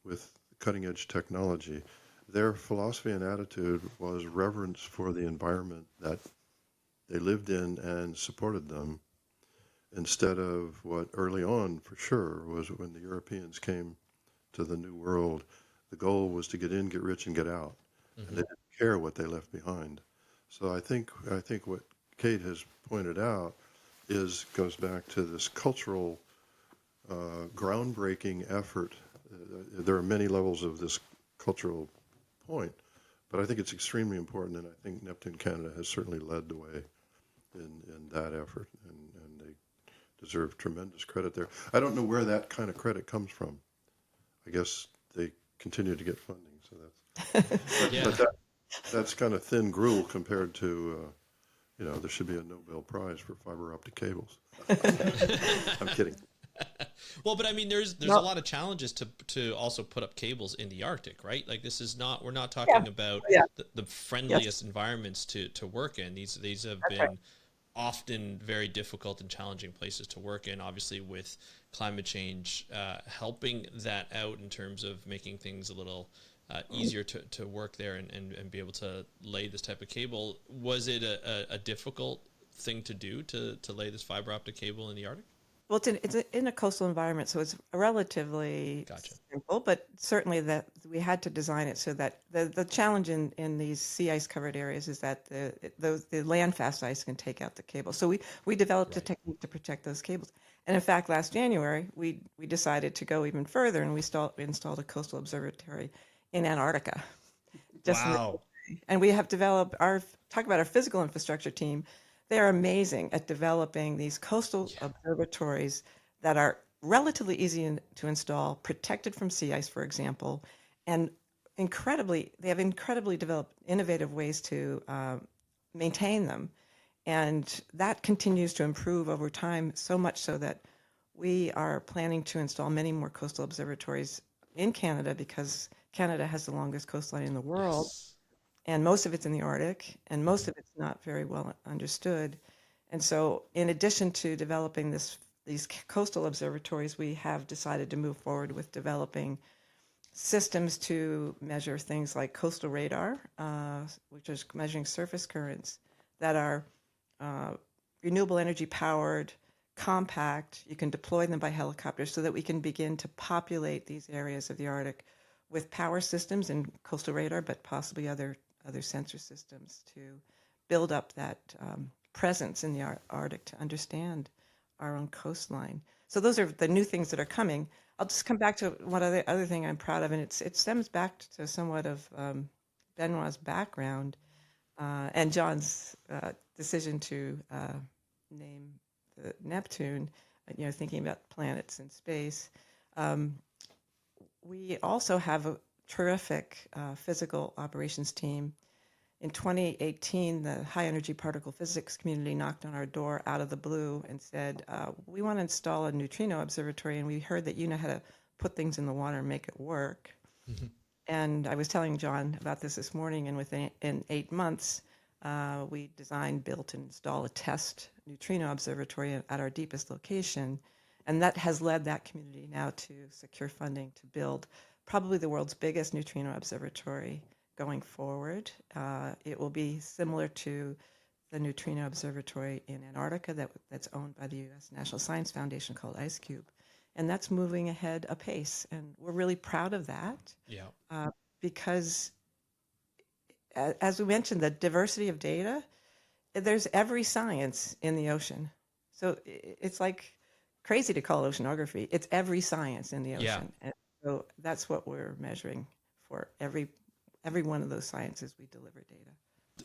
with cutting-edge technology. Their philosophy and attitude was reverence for the environment that they lived in and supported them, instead of what early on, for sure, was when the Europeans came to the New World, the goal was to get in, get rich, and get out. And they didn't care what they left behind. So I think what Kate has pointed out goes back to this cultural groundbreaking effort. There are many levels of this cultural point, but I think it's extremely important, and I think Neptune Canada has certainly led the way in that effort, and they deserve tremendous credit there. I don't know where that kind of credit comes from. I guess they continue to get funding, so that's kind of thin gruel compared to there should be a Nobel Prize for fiber optic cables. I'm kidding. Well, but I mean, there's a lot of challenges to also put up cables in the Arctic, right? Like we're not talking about the friendliest environments to work in. These have been often very difficult and challenging places to work in, obviously with climate change helping that out in terms of making things a little easier to work there and be able to lay this type of cable. Was it a difficult thing to do to lay this fiber optic cable in the Arctic? Well, it's in a coastal environment, so it's relatively simple, but certainly that we had to design it so that the challenge in these sea ice covered areas is that the land fast ice can take out the cable. So we developed a technique to protect those cables. And in fact, last January, we decided to go even further and we installed a coastal observatory in Antarctica. just in a Wow. and we have developed talk about our physical infrastructure team. They're amazing at developing these coastal observatories that are relatively easy to install, protected from sea ice, for example, and they have incredibly developed innovative ways to maintain them. And that continues to improve over time, so much so that we are planning to install many more coastal observatories in Canada, because Canada has the longest coastline in the world, Yes. and most of it's in the Arctic, and most of it's not very well understood. And so, in addition to developing these coastal observatories, we have decided to move forward with developing systems to measure things like coastal radar, which is measuring surface currents that are renewable energy powered, compact. You can deploy them by helicopter so that we can begin to populate these areas of the Arctic with power systems and coastal radar, but possibly other sensor systems to build up that presence in the Arctic to understand our own coastline. So those are the new things that are coming. I'll just come back to one other thing I'm proud of, and it stems back to somewhat of Benoit's background and John's decision to name the Neptune. Thinking about planets in space. We also have a terrific physical operations team. In 2018, the high energy particle physics community knocked on our door out of the blue and said, we want to install a neutrino observatory, and we heard that you know how to put things in the water and make it work. Mm-hmm. And I was telling John about this morning, and in 8 months, we designed, built, and installed a test neutrino observatory at our deepest location. And that has led that community now to secure funding to build probably the world's biggest neutrino observatory going forward. It will be similar to the neutrino observatory in Antarctica that's owned by the U.S. National Science Foundation called IceCube. And that's moving ahead apace. And we're really proud of that. Yeah. Because, as we mentioned, the diversity of data, there's every science in the ocean. So it's like crazy to call oceanography. It's every science in the ocean. Yeah. And so that's what we're measuring for every one of those sciences. We deliver data.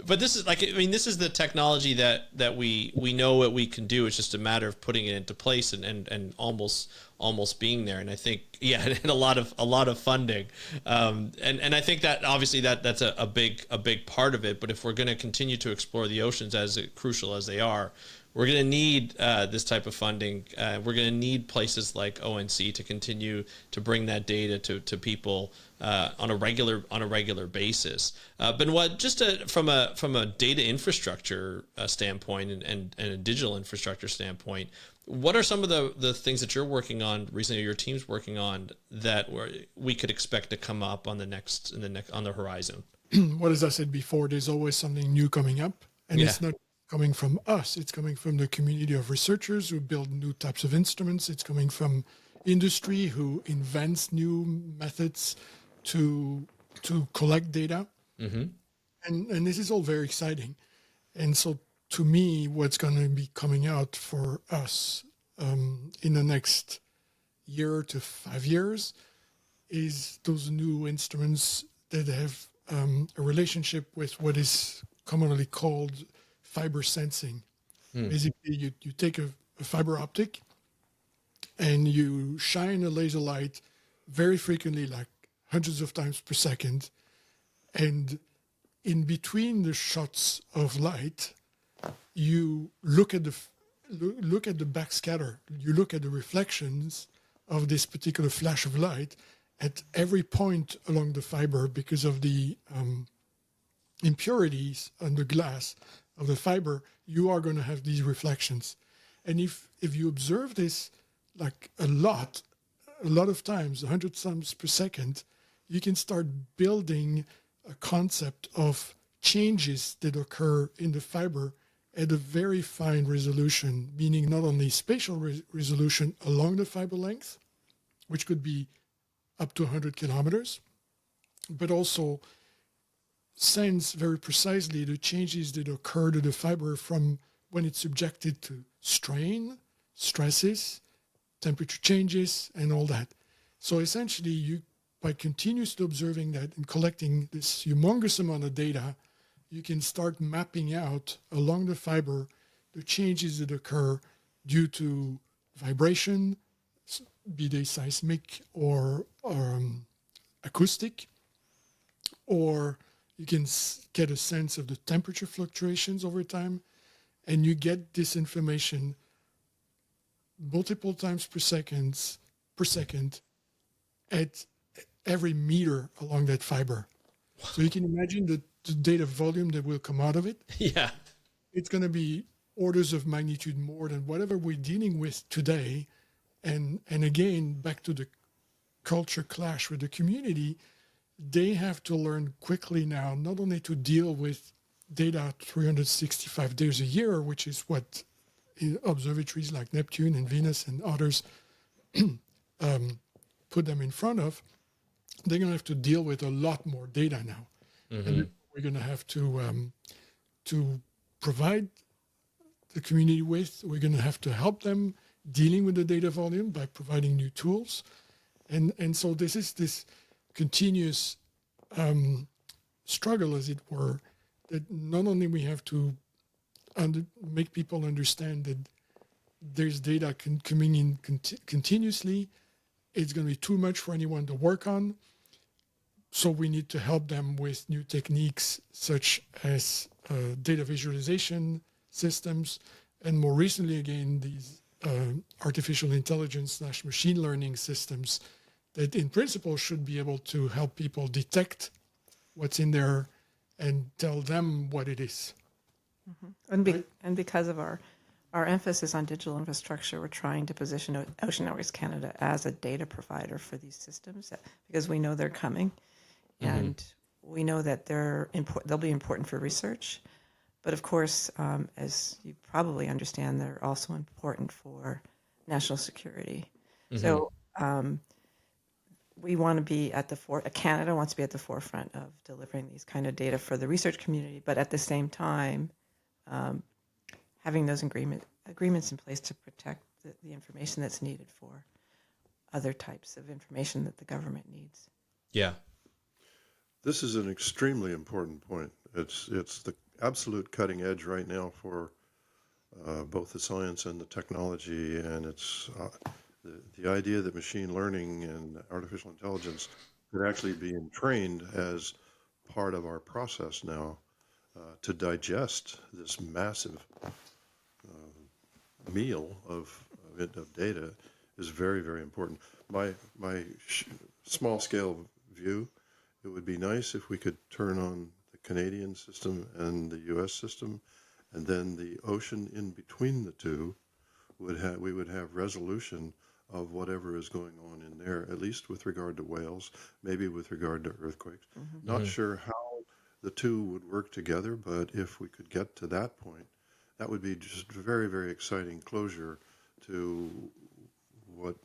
But this is this is the technology that we know what we can do. It's just a matter of putting it into place and almost being there. And I think, and a lot of funding. And I think that obviously that's a big part of it. But if we're going to continue to explore the oceans as crucial as they are, we're going to need this type of funding. We're going to need places like ONC to continue to bring that data to people on a regular basis. Benoit, just from a data infrastructure standpoint and a digital infrastructure standpoint, what are some of the things that you're working on recently, or your team's working on, that we could expect to come up on the horizon? Well, as I said before, there's always something new coming up, and it's not coming from us. It's coming from the community of researchers who build new types of instruments. It's coming from industry who invents new methods to collect data. Mm-hmm. And this is all very exciting. And so to me, what's going to be coming out for us in the next year to 5 years is those new instruments that have a relationship with what is commonly called fiber sensing. Basically, you take a fiber optic and you shine a laser light very frequently, like hundreds of times per second. And in between the shots of light, you look at the backscatter. You look at the reflections of this particular flash of light at every point along the fiber because of the impurities on the glass of the fiber. You are going to have these reflections. And if you observe this like a lot of times, 100 times per second, you can start building a concept of changes that occur in the fiber at a very fine resolution, meaning not only spatial resolution along the fiber length, which could be up to 100 kilometers, but also sense very precisely the changes that occur to the fiber from when it's subjected to strain, stresses, temperature changes, and all that. So essentially, by continuously observing that and collecting this humongous amount of data, you can start mapping out along the fiber the changes that occur due to vibration, be they seismic or acoustic, or you can get a sense of the temperature fluctuations over time, and you get this information multiple times per second at every meter along that fiber. So you can imagine the data volume that will come out of it. Yeah. It's going to be orders of magnitude more than whatever we're dealing with today. And again, back to the culture clash with the community, they have to learn quickly now, not only to deal with data 365 days a year, which is what observatories like Neptune and Venus and others put them in front of. They're going to have to deal with a lot more data now. And we're going to have to provide the community with, we're going to have to help them dealing with the data volume by providing new tools. And so this is this continuous struggle, as it were, that not only we have to make people understand that there's data coming in continuously, it's going to be too much for anyone to work on. So we need to help them with new techniques such as data visualization systems, and more recently, again, these artificial intelligence / machine learning systems that in principle should be able to help people detect what's in there and tell them what it is. And because of our emphasis on digital infrastructure, we're trying to position Oceanography Canada as a data provider for these systems because we know they're coming, and we know that they'll be important for research. But of course, as you probably understand, they're also important for national security. So we want to be at the Canada wants to be at the forefront of delivering these kind of data for the research community, but at the same time, having those agreements in place to protect the information that's needed for other types of information that the government needs. Yeah. This is an extremely important point. It's the absolute cutting edge right now for both the science and the technology, and it's the idea that machine learning and artificial intelligence could actually be trained as part of our process now to digest this massive meal of data is very, very important. My small scale view, it would be nice if we could turn on the Canadian system and the U.S. system, and then the ocean in between the two we would have resolution of whatever is going on in there, at least with regard to whales, maybe with regard to earthquakes. Not sure how the two would work together, but if we could get to that point, that would be just very, very exciting closure to what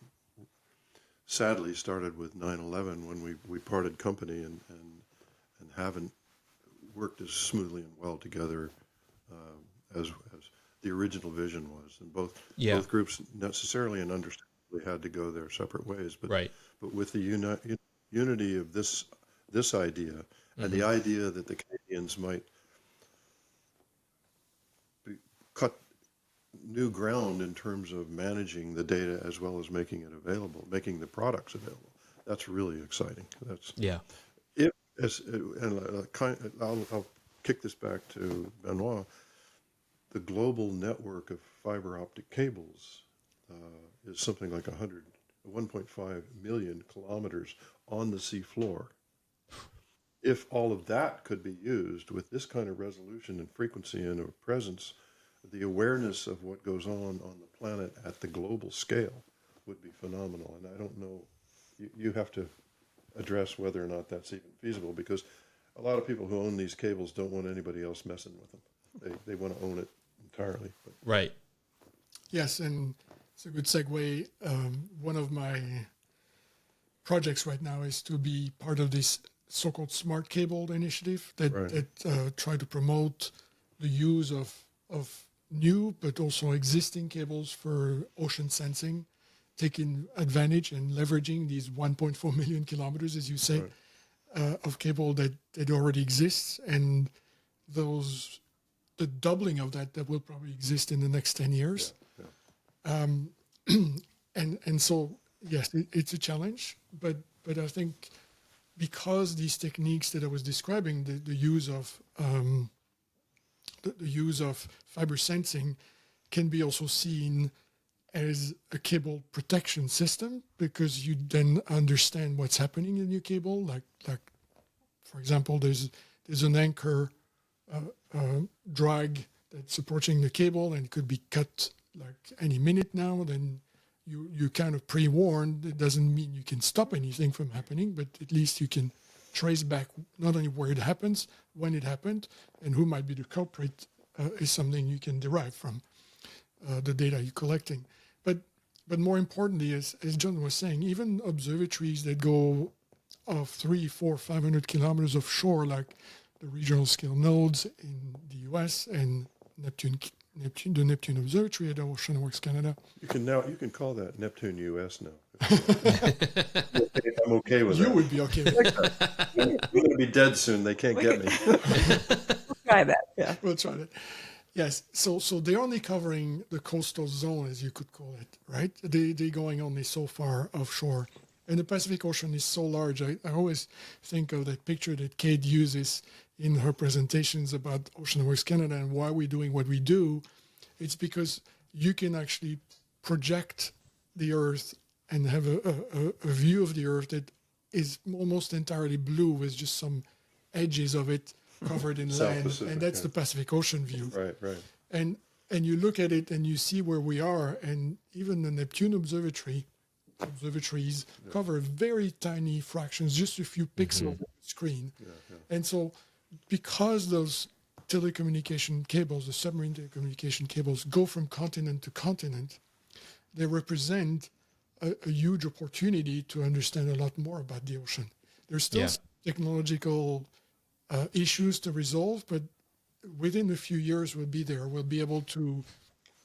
sadly started with 9/11 when we parted company and haven't worked as smoothly and well together as the original vision was. And both groups necessarily and understandably had to go their separate ways. But with the unity of this idea and the idea that the Canadians might cut new ground in terms of managing the data as well as making it available, making the products available. That's really exciting. I'll kick this back to Benoit. The global network of fiber optic cables is something like 1.5 million kilometers on the sea floor. If all of that could be used with this kind of resolution and frequency and a presence, the awareness of what goes on the planet at the global scale would be phenomenal. And I don't know, you have to address whether or not that's even feasible, because a lot of people who own these cables don't want anybody else messing with them. They want to own it entirely. Right. Yes, and it's a good segue. One of my projects right now is to be part of this so-called smart cable initiative that try to promote the use of new but also existing cables for ocean sensing taking advantage and leveraging these 1.4 million kilometers, as you say, of cable that already exists, and the doubling of that will probably exist in the next 10 years. And so, yes, it's a challenge, but I think because these techniques that I was describing, the use of the use of fiber sensing can be also seen as a cable protection system, because you then understand what's happening in your cable. Like for example, there's an anchor drag that's supporting the cable, and it could be cut like any minute now. Then you kind of pre-warned. It doesn't mean you can stop anything from happening, but at least you can trace back not only where it happens, when it happened, and who might be the culprit is something you can derive from the data you're collecting. But more importantly, as John was saying, even observatories that go of 300, 400, 500 kilometers offshore, like the regional scale nodes in the US and the Neptune Observatory at Oceanworks Canada. You can call that Neptune US now. I'm okay with You that. would be okay with that. I'm going to be dead soon. They can't get me. Try that. Yeah. We'll try that. Yes, so they're only covering the coastal zone, as you could call it, right? They're going only so far offshore. And the Pacific Ocean is so large. I always think of that picture that Kate uses in her presentations about Oceanworks Canada and why we're doing what we do. It's because you can actually project the Earth and have a view of the Earth that is almost entirely blue with just some edges of it covered in South land. Pacific, And that's yeah. the Pacific Ocean view. Right. And you look at it and you see where we are, and even the Neptune observatories cover very tiny fractions, just a few pixels of the screen. And so because those telecommunication cables, the submarine telecommunication cables, go from continent to continent, they represent a huge opportunity to understand a lot more about the ocean. There's still some technological issues to resolve, but within a few years we'll be there. We'll be able to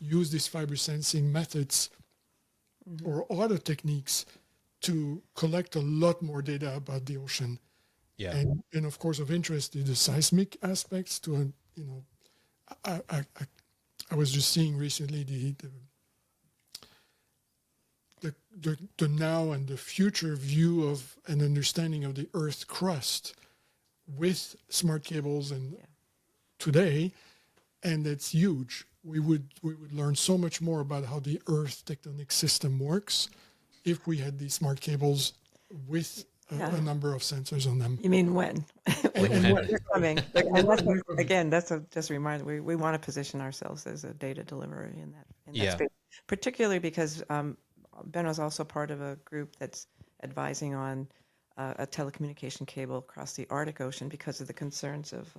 use these fiber sensing methods or other techniques to collect a lot more data about the ocean. Yeah. And of course, of interest is the seismic aspects. I was just seeing recently the now and the future view of an understanding of the Earth crust with smart cables and today, and that's huge. We would learn so much more about how the Earth tectonic system works if we had these smart cables with a number of sensors on them. You mean when? And They're coming. And that's what, again, just a reminder. We want to position ourselves as a data delivery in that space, particularly because Ben was also part of a group that's advising on a telecommunication cable across the Arctic Ocean because of the concerns of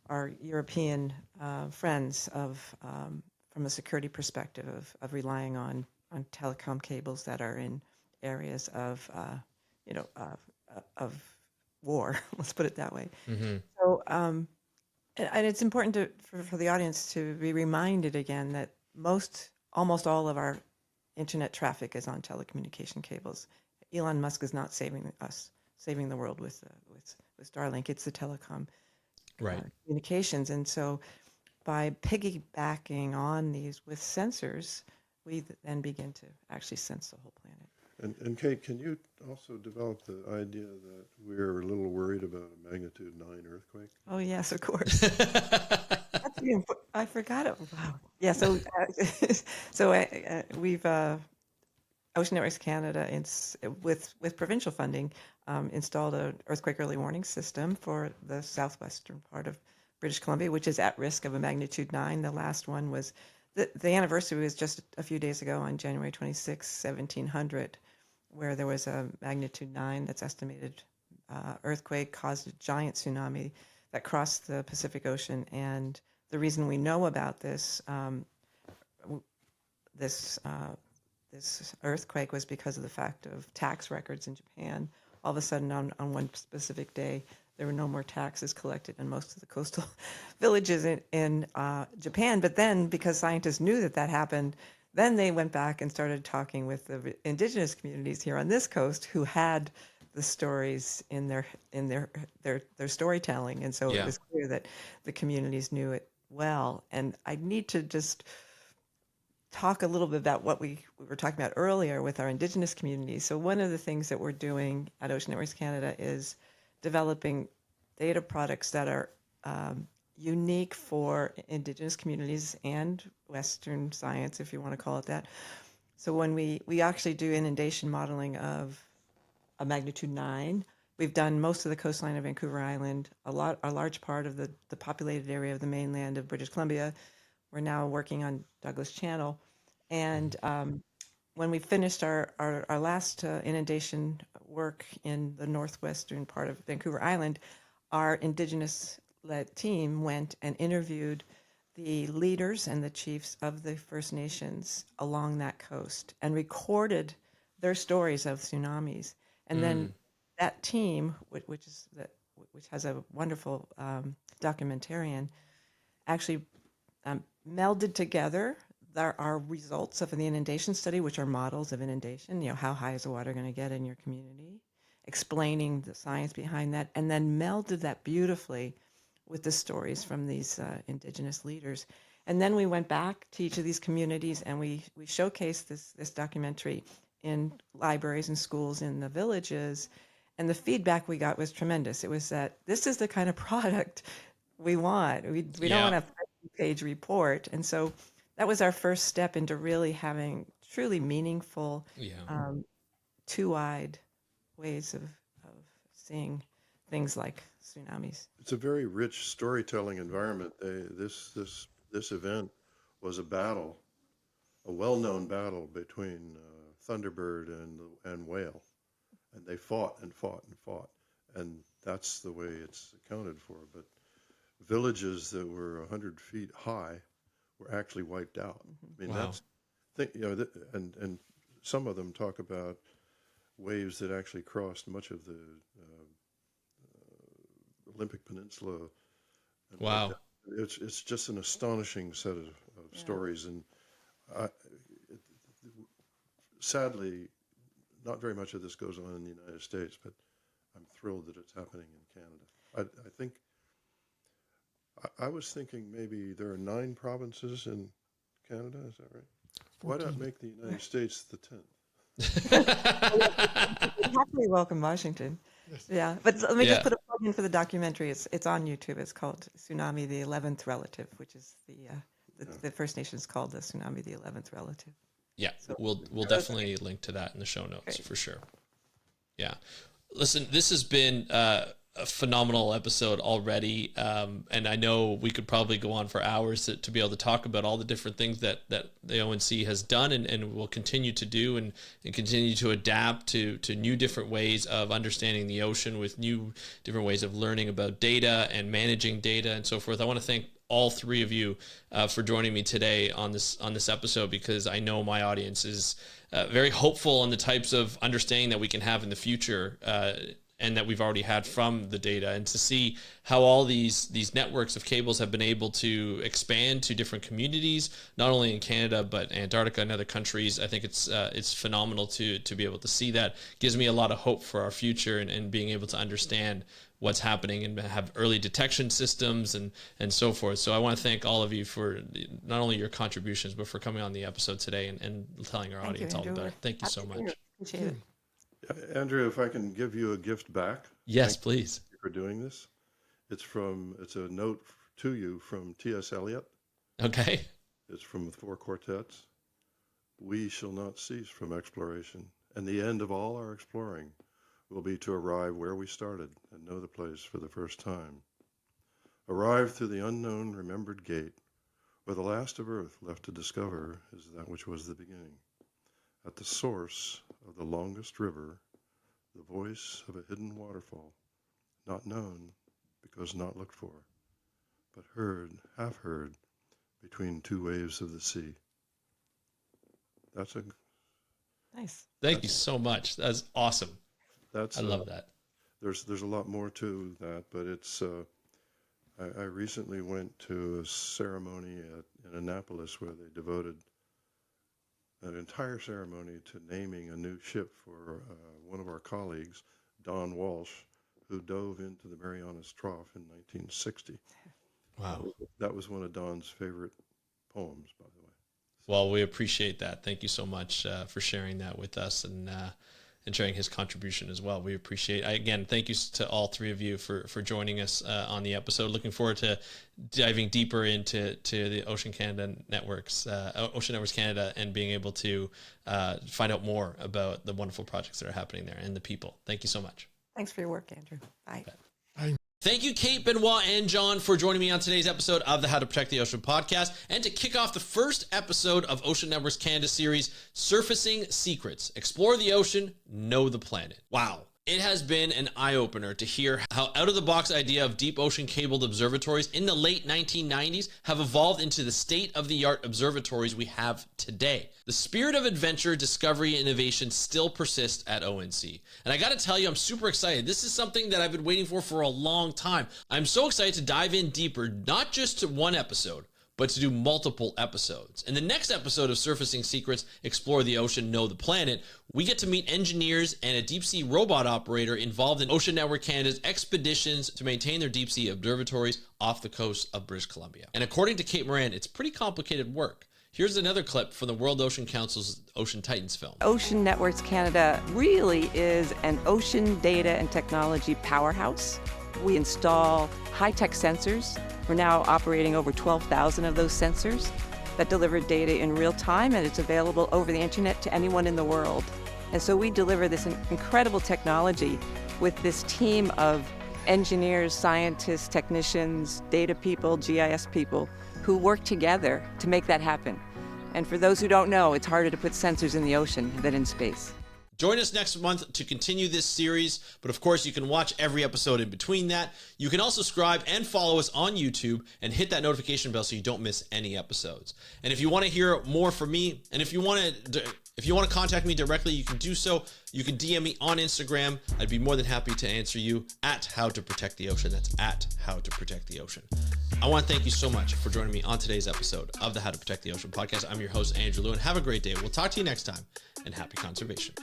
our European friends from a security perspective of relying on telecom cables that are in areas of war. Let's put it that way. So, and it's important for the audience to be reminded again that almost all of our internet traffic is on telecommunication cables. Elon Musk is not saving the world with Starlink. It's the telecom communications. And so by piggybacking on these with sensors, we then begin to actually sense the whole planet. And Kate, can you also develop the idea that we're a little worried about a magnitude 9 earthquake? Oh yes, of course. I forgot it. Wow. Yeah. So we've Ocean Networks Canada, with provincial funding, installed an earthquake early warning system for the southwestern part of British Columbia, which is at risk of a magnitude 9. The last one was the anniversary was just a few days ago on January 26, 1700, where there was a magnitude 9 that's estimated earthquake caused a giant tsunami that crossed the Pacific Ocean. And the reason we know about this earthquake was because of the fact of tax records in Japan. All of a sudden, on one specific day, there were no more taxes collected in most of the coastal villages in Japan. But then, because scientists knew that happened, Then they went back and started talking with the indigenous communities here on this coast who had the stories in their storytelling, and so it Yeah. was clear that the communities knew it well. And I need to just talk a little bit about what we were talking about earlier with our indigenous communities. So one of the things that we're doing at Ocean Networks Canada is developing data products that are unique for indigenous communities and Western science, if you want to call it that. So when we actually do inundation modeling of a magnitude 9, we've done most of the coastline of Vancouver Island, a large part of the populated area of the mainland of British Columbia. We're now working on Douglas Channel. And when we finished our last inundation work in the northwestern part of Vancouver Island, our Indigenous-led team went and interviewed the leaders and the chiefs of the First Nations along that coast and recorded their stories of tsunamis. And then that team, which has a wonderful documentarian, actually melded together our results of the inundation study, which are models of inundation, how high is the water going to get in your community, explaining the science behind that, and then melded that beautifully with the stories from these indigenous leaders. And then we went back to each of these communities and we showcased this documentary in libraries and schools in the villages. And the feedback we got was tremendous. It was that this is the kind of product we want. We don't want a page report. And so that was our first step into really having truly meaningful, two-eyed ways of seeing things like tsunamis. It's a very rich storytelling environment. This event was a battle, a well-known battle between Thunderbird and Whale, and they fought and fought and fought, and that's the way it's accounted for. But villages that were 100 feet high were actually wiped out. I mean, Wow. and some of them talk about waves that actually crossed much of the Olympic Peninsula. And Wow. it's just an astonishing set of stories, and sadly, not very much of this goes on in the United States, but I'm thrilled that it's happening in Canada. I think I was thinking maybe there are 9 provinces in Canada. Is that right? Why not make the United States the 10th? Happily welcome Washington. Yes. Yeah, but let me Yeah. just put a plug in for the documentary. It's on YouTube. It's called Tsunami: The 11th Relative, which is the First Nations called the tsunami the 11th relative. Yeah, we'll definitely link to that in the show notes for sure. Yeah, listen, this has been a phenomenal episode already, and I know we could probably go on for hours to be able to talk about all the different things that the ONC has done and will continue to do, and continue to adapt to new different ways of understanding the ocean, with new different ways of learning about data and managing data and so forth. I want to thank all 3 of you for joining me today on this episode, because I know my audience is very hopeful in the types of understanding that we can have in the future, and that we've already had from the data, and to see how all these networks of cables have been able to expand to different communities, not only in Canada but Antarctica and other countries. I think it's phenomenal to be able to see that. Gives me a lot of hope for our future, and being able to understand what's happening and have early detection systems and so forth. So I want to thank all of you for not only your contributions, but for coming on the episode today and telling our audience all about it. Thank you so much. Appreciate it. Andrew, if I can give you a gift back. Yes, Thank please. you for doing this. It's a note to you from T.S. Eliot. Okay. It's from the 4 Quartets. We shall not cease from exploration, and the end of all our exploring will be to arrive where we started and know the place for the first time. Arrive through the unknown remembered gate, where the last of earth left to discover is that which was the beginning. At the source of the longest river, the voice of a hidden waterfall, not known because not looked for, but heard, half heard, between 2 waves of the sea. That's a Nice. Thank you so much. That's awesome. I love that. There's a lot more to that, but it's. I recently went to a ceremony in Annapolis where they devoted an entire ceremony to naming a new ship for one of our colleagues, Don Walsh, who dove into the Marianas Trough in 1960. Wow. That was one of Don's favorite poems, by the way. Well, we appreciate that. Thank you so much for sharing that with us and sharing his contribution as well. We appreciate. Again, thank you to all three of you for joining us on the episode. Looking forward to diving deeper into the Ocean Canada Networks, Ocean Networks Canada, and being able to find out more about the wonderful projects that are happening there and the people. Thank you so much. Thanks for your work, Andrew. Bye. Bye. Thank you, Kate, Benoit, and John, for joining me on today's episode of the How to Protect the Ocean podcast, and to kick off the first episode of Ocean Networks Canada series, Surfacing Secrets. Explore the ocean, know the planet. Wow. It has been an eye-opener to hear how out-of-the-box idea of deep ocean cabled observatories in the late 1990s have evolved into the state-of-the-art observatories we have today. The spirit of adventure, discovery, and innovation still persists at ONC. And I gotta tell you, I'm super excited. This is something that I've been waiting for a long time. I'm so excited to dive in deeper, not just to one episode, but to do multiple episodes. In the next episode of Surfacing Secrets, Explore the Ocean, Know the Planet, we get to meet engineers and a deep sea robot operator involved in Ocean Network Canada's expeditions to maintain their deep sea observatories off the coast of British Columbia. And according to Kate Moran, it's pretty complicated work. Here's another clip from the World Ocean Council's Ocean Titans film. Ocean Networks Canada really is an ocean data and technology powerhouse. We install high-tech sensors. We're now operating over 12,000 of those sensors that deliver data in real time, and it's available over the internet to anyone in the world. And so we deliver this incredible technology with this team of engineers, scientists, technicians, data people, GIS people who work together to make that happen. And for those who don't know, it's harder to put sensors in the ocean than in space. Join us next month to continue this series, but of course you can watch every episode in between that. You can also subscribe and follow us on YouTube and hit that notification bell so you don't miss any episodes. And if you want to hear more from me, and if you want to contact me directly, you can do so. You can DM me on Instagram. I'd be more than happy to answer you at How to Protect the Ocean. That's at How to Protect the Ocean. I want to thank you so much for joining me on today's episode of the How to Protect the Ocean podcast. I'm your host, Andrew Lewin. Have a great day. We'll talk to you next time, and happy conservation.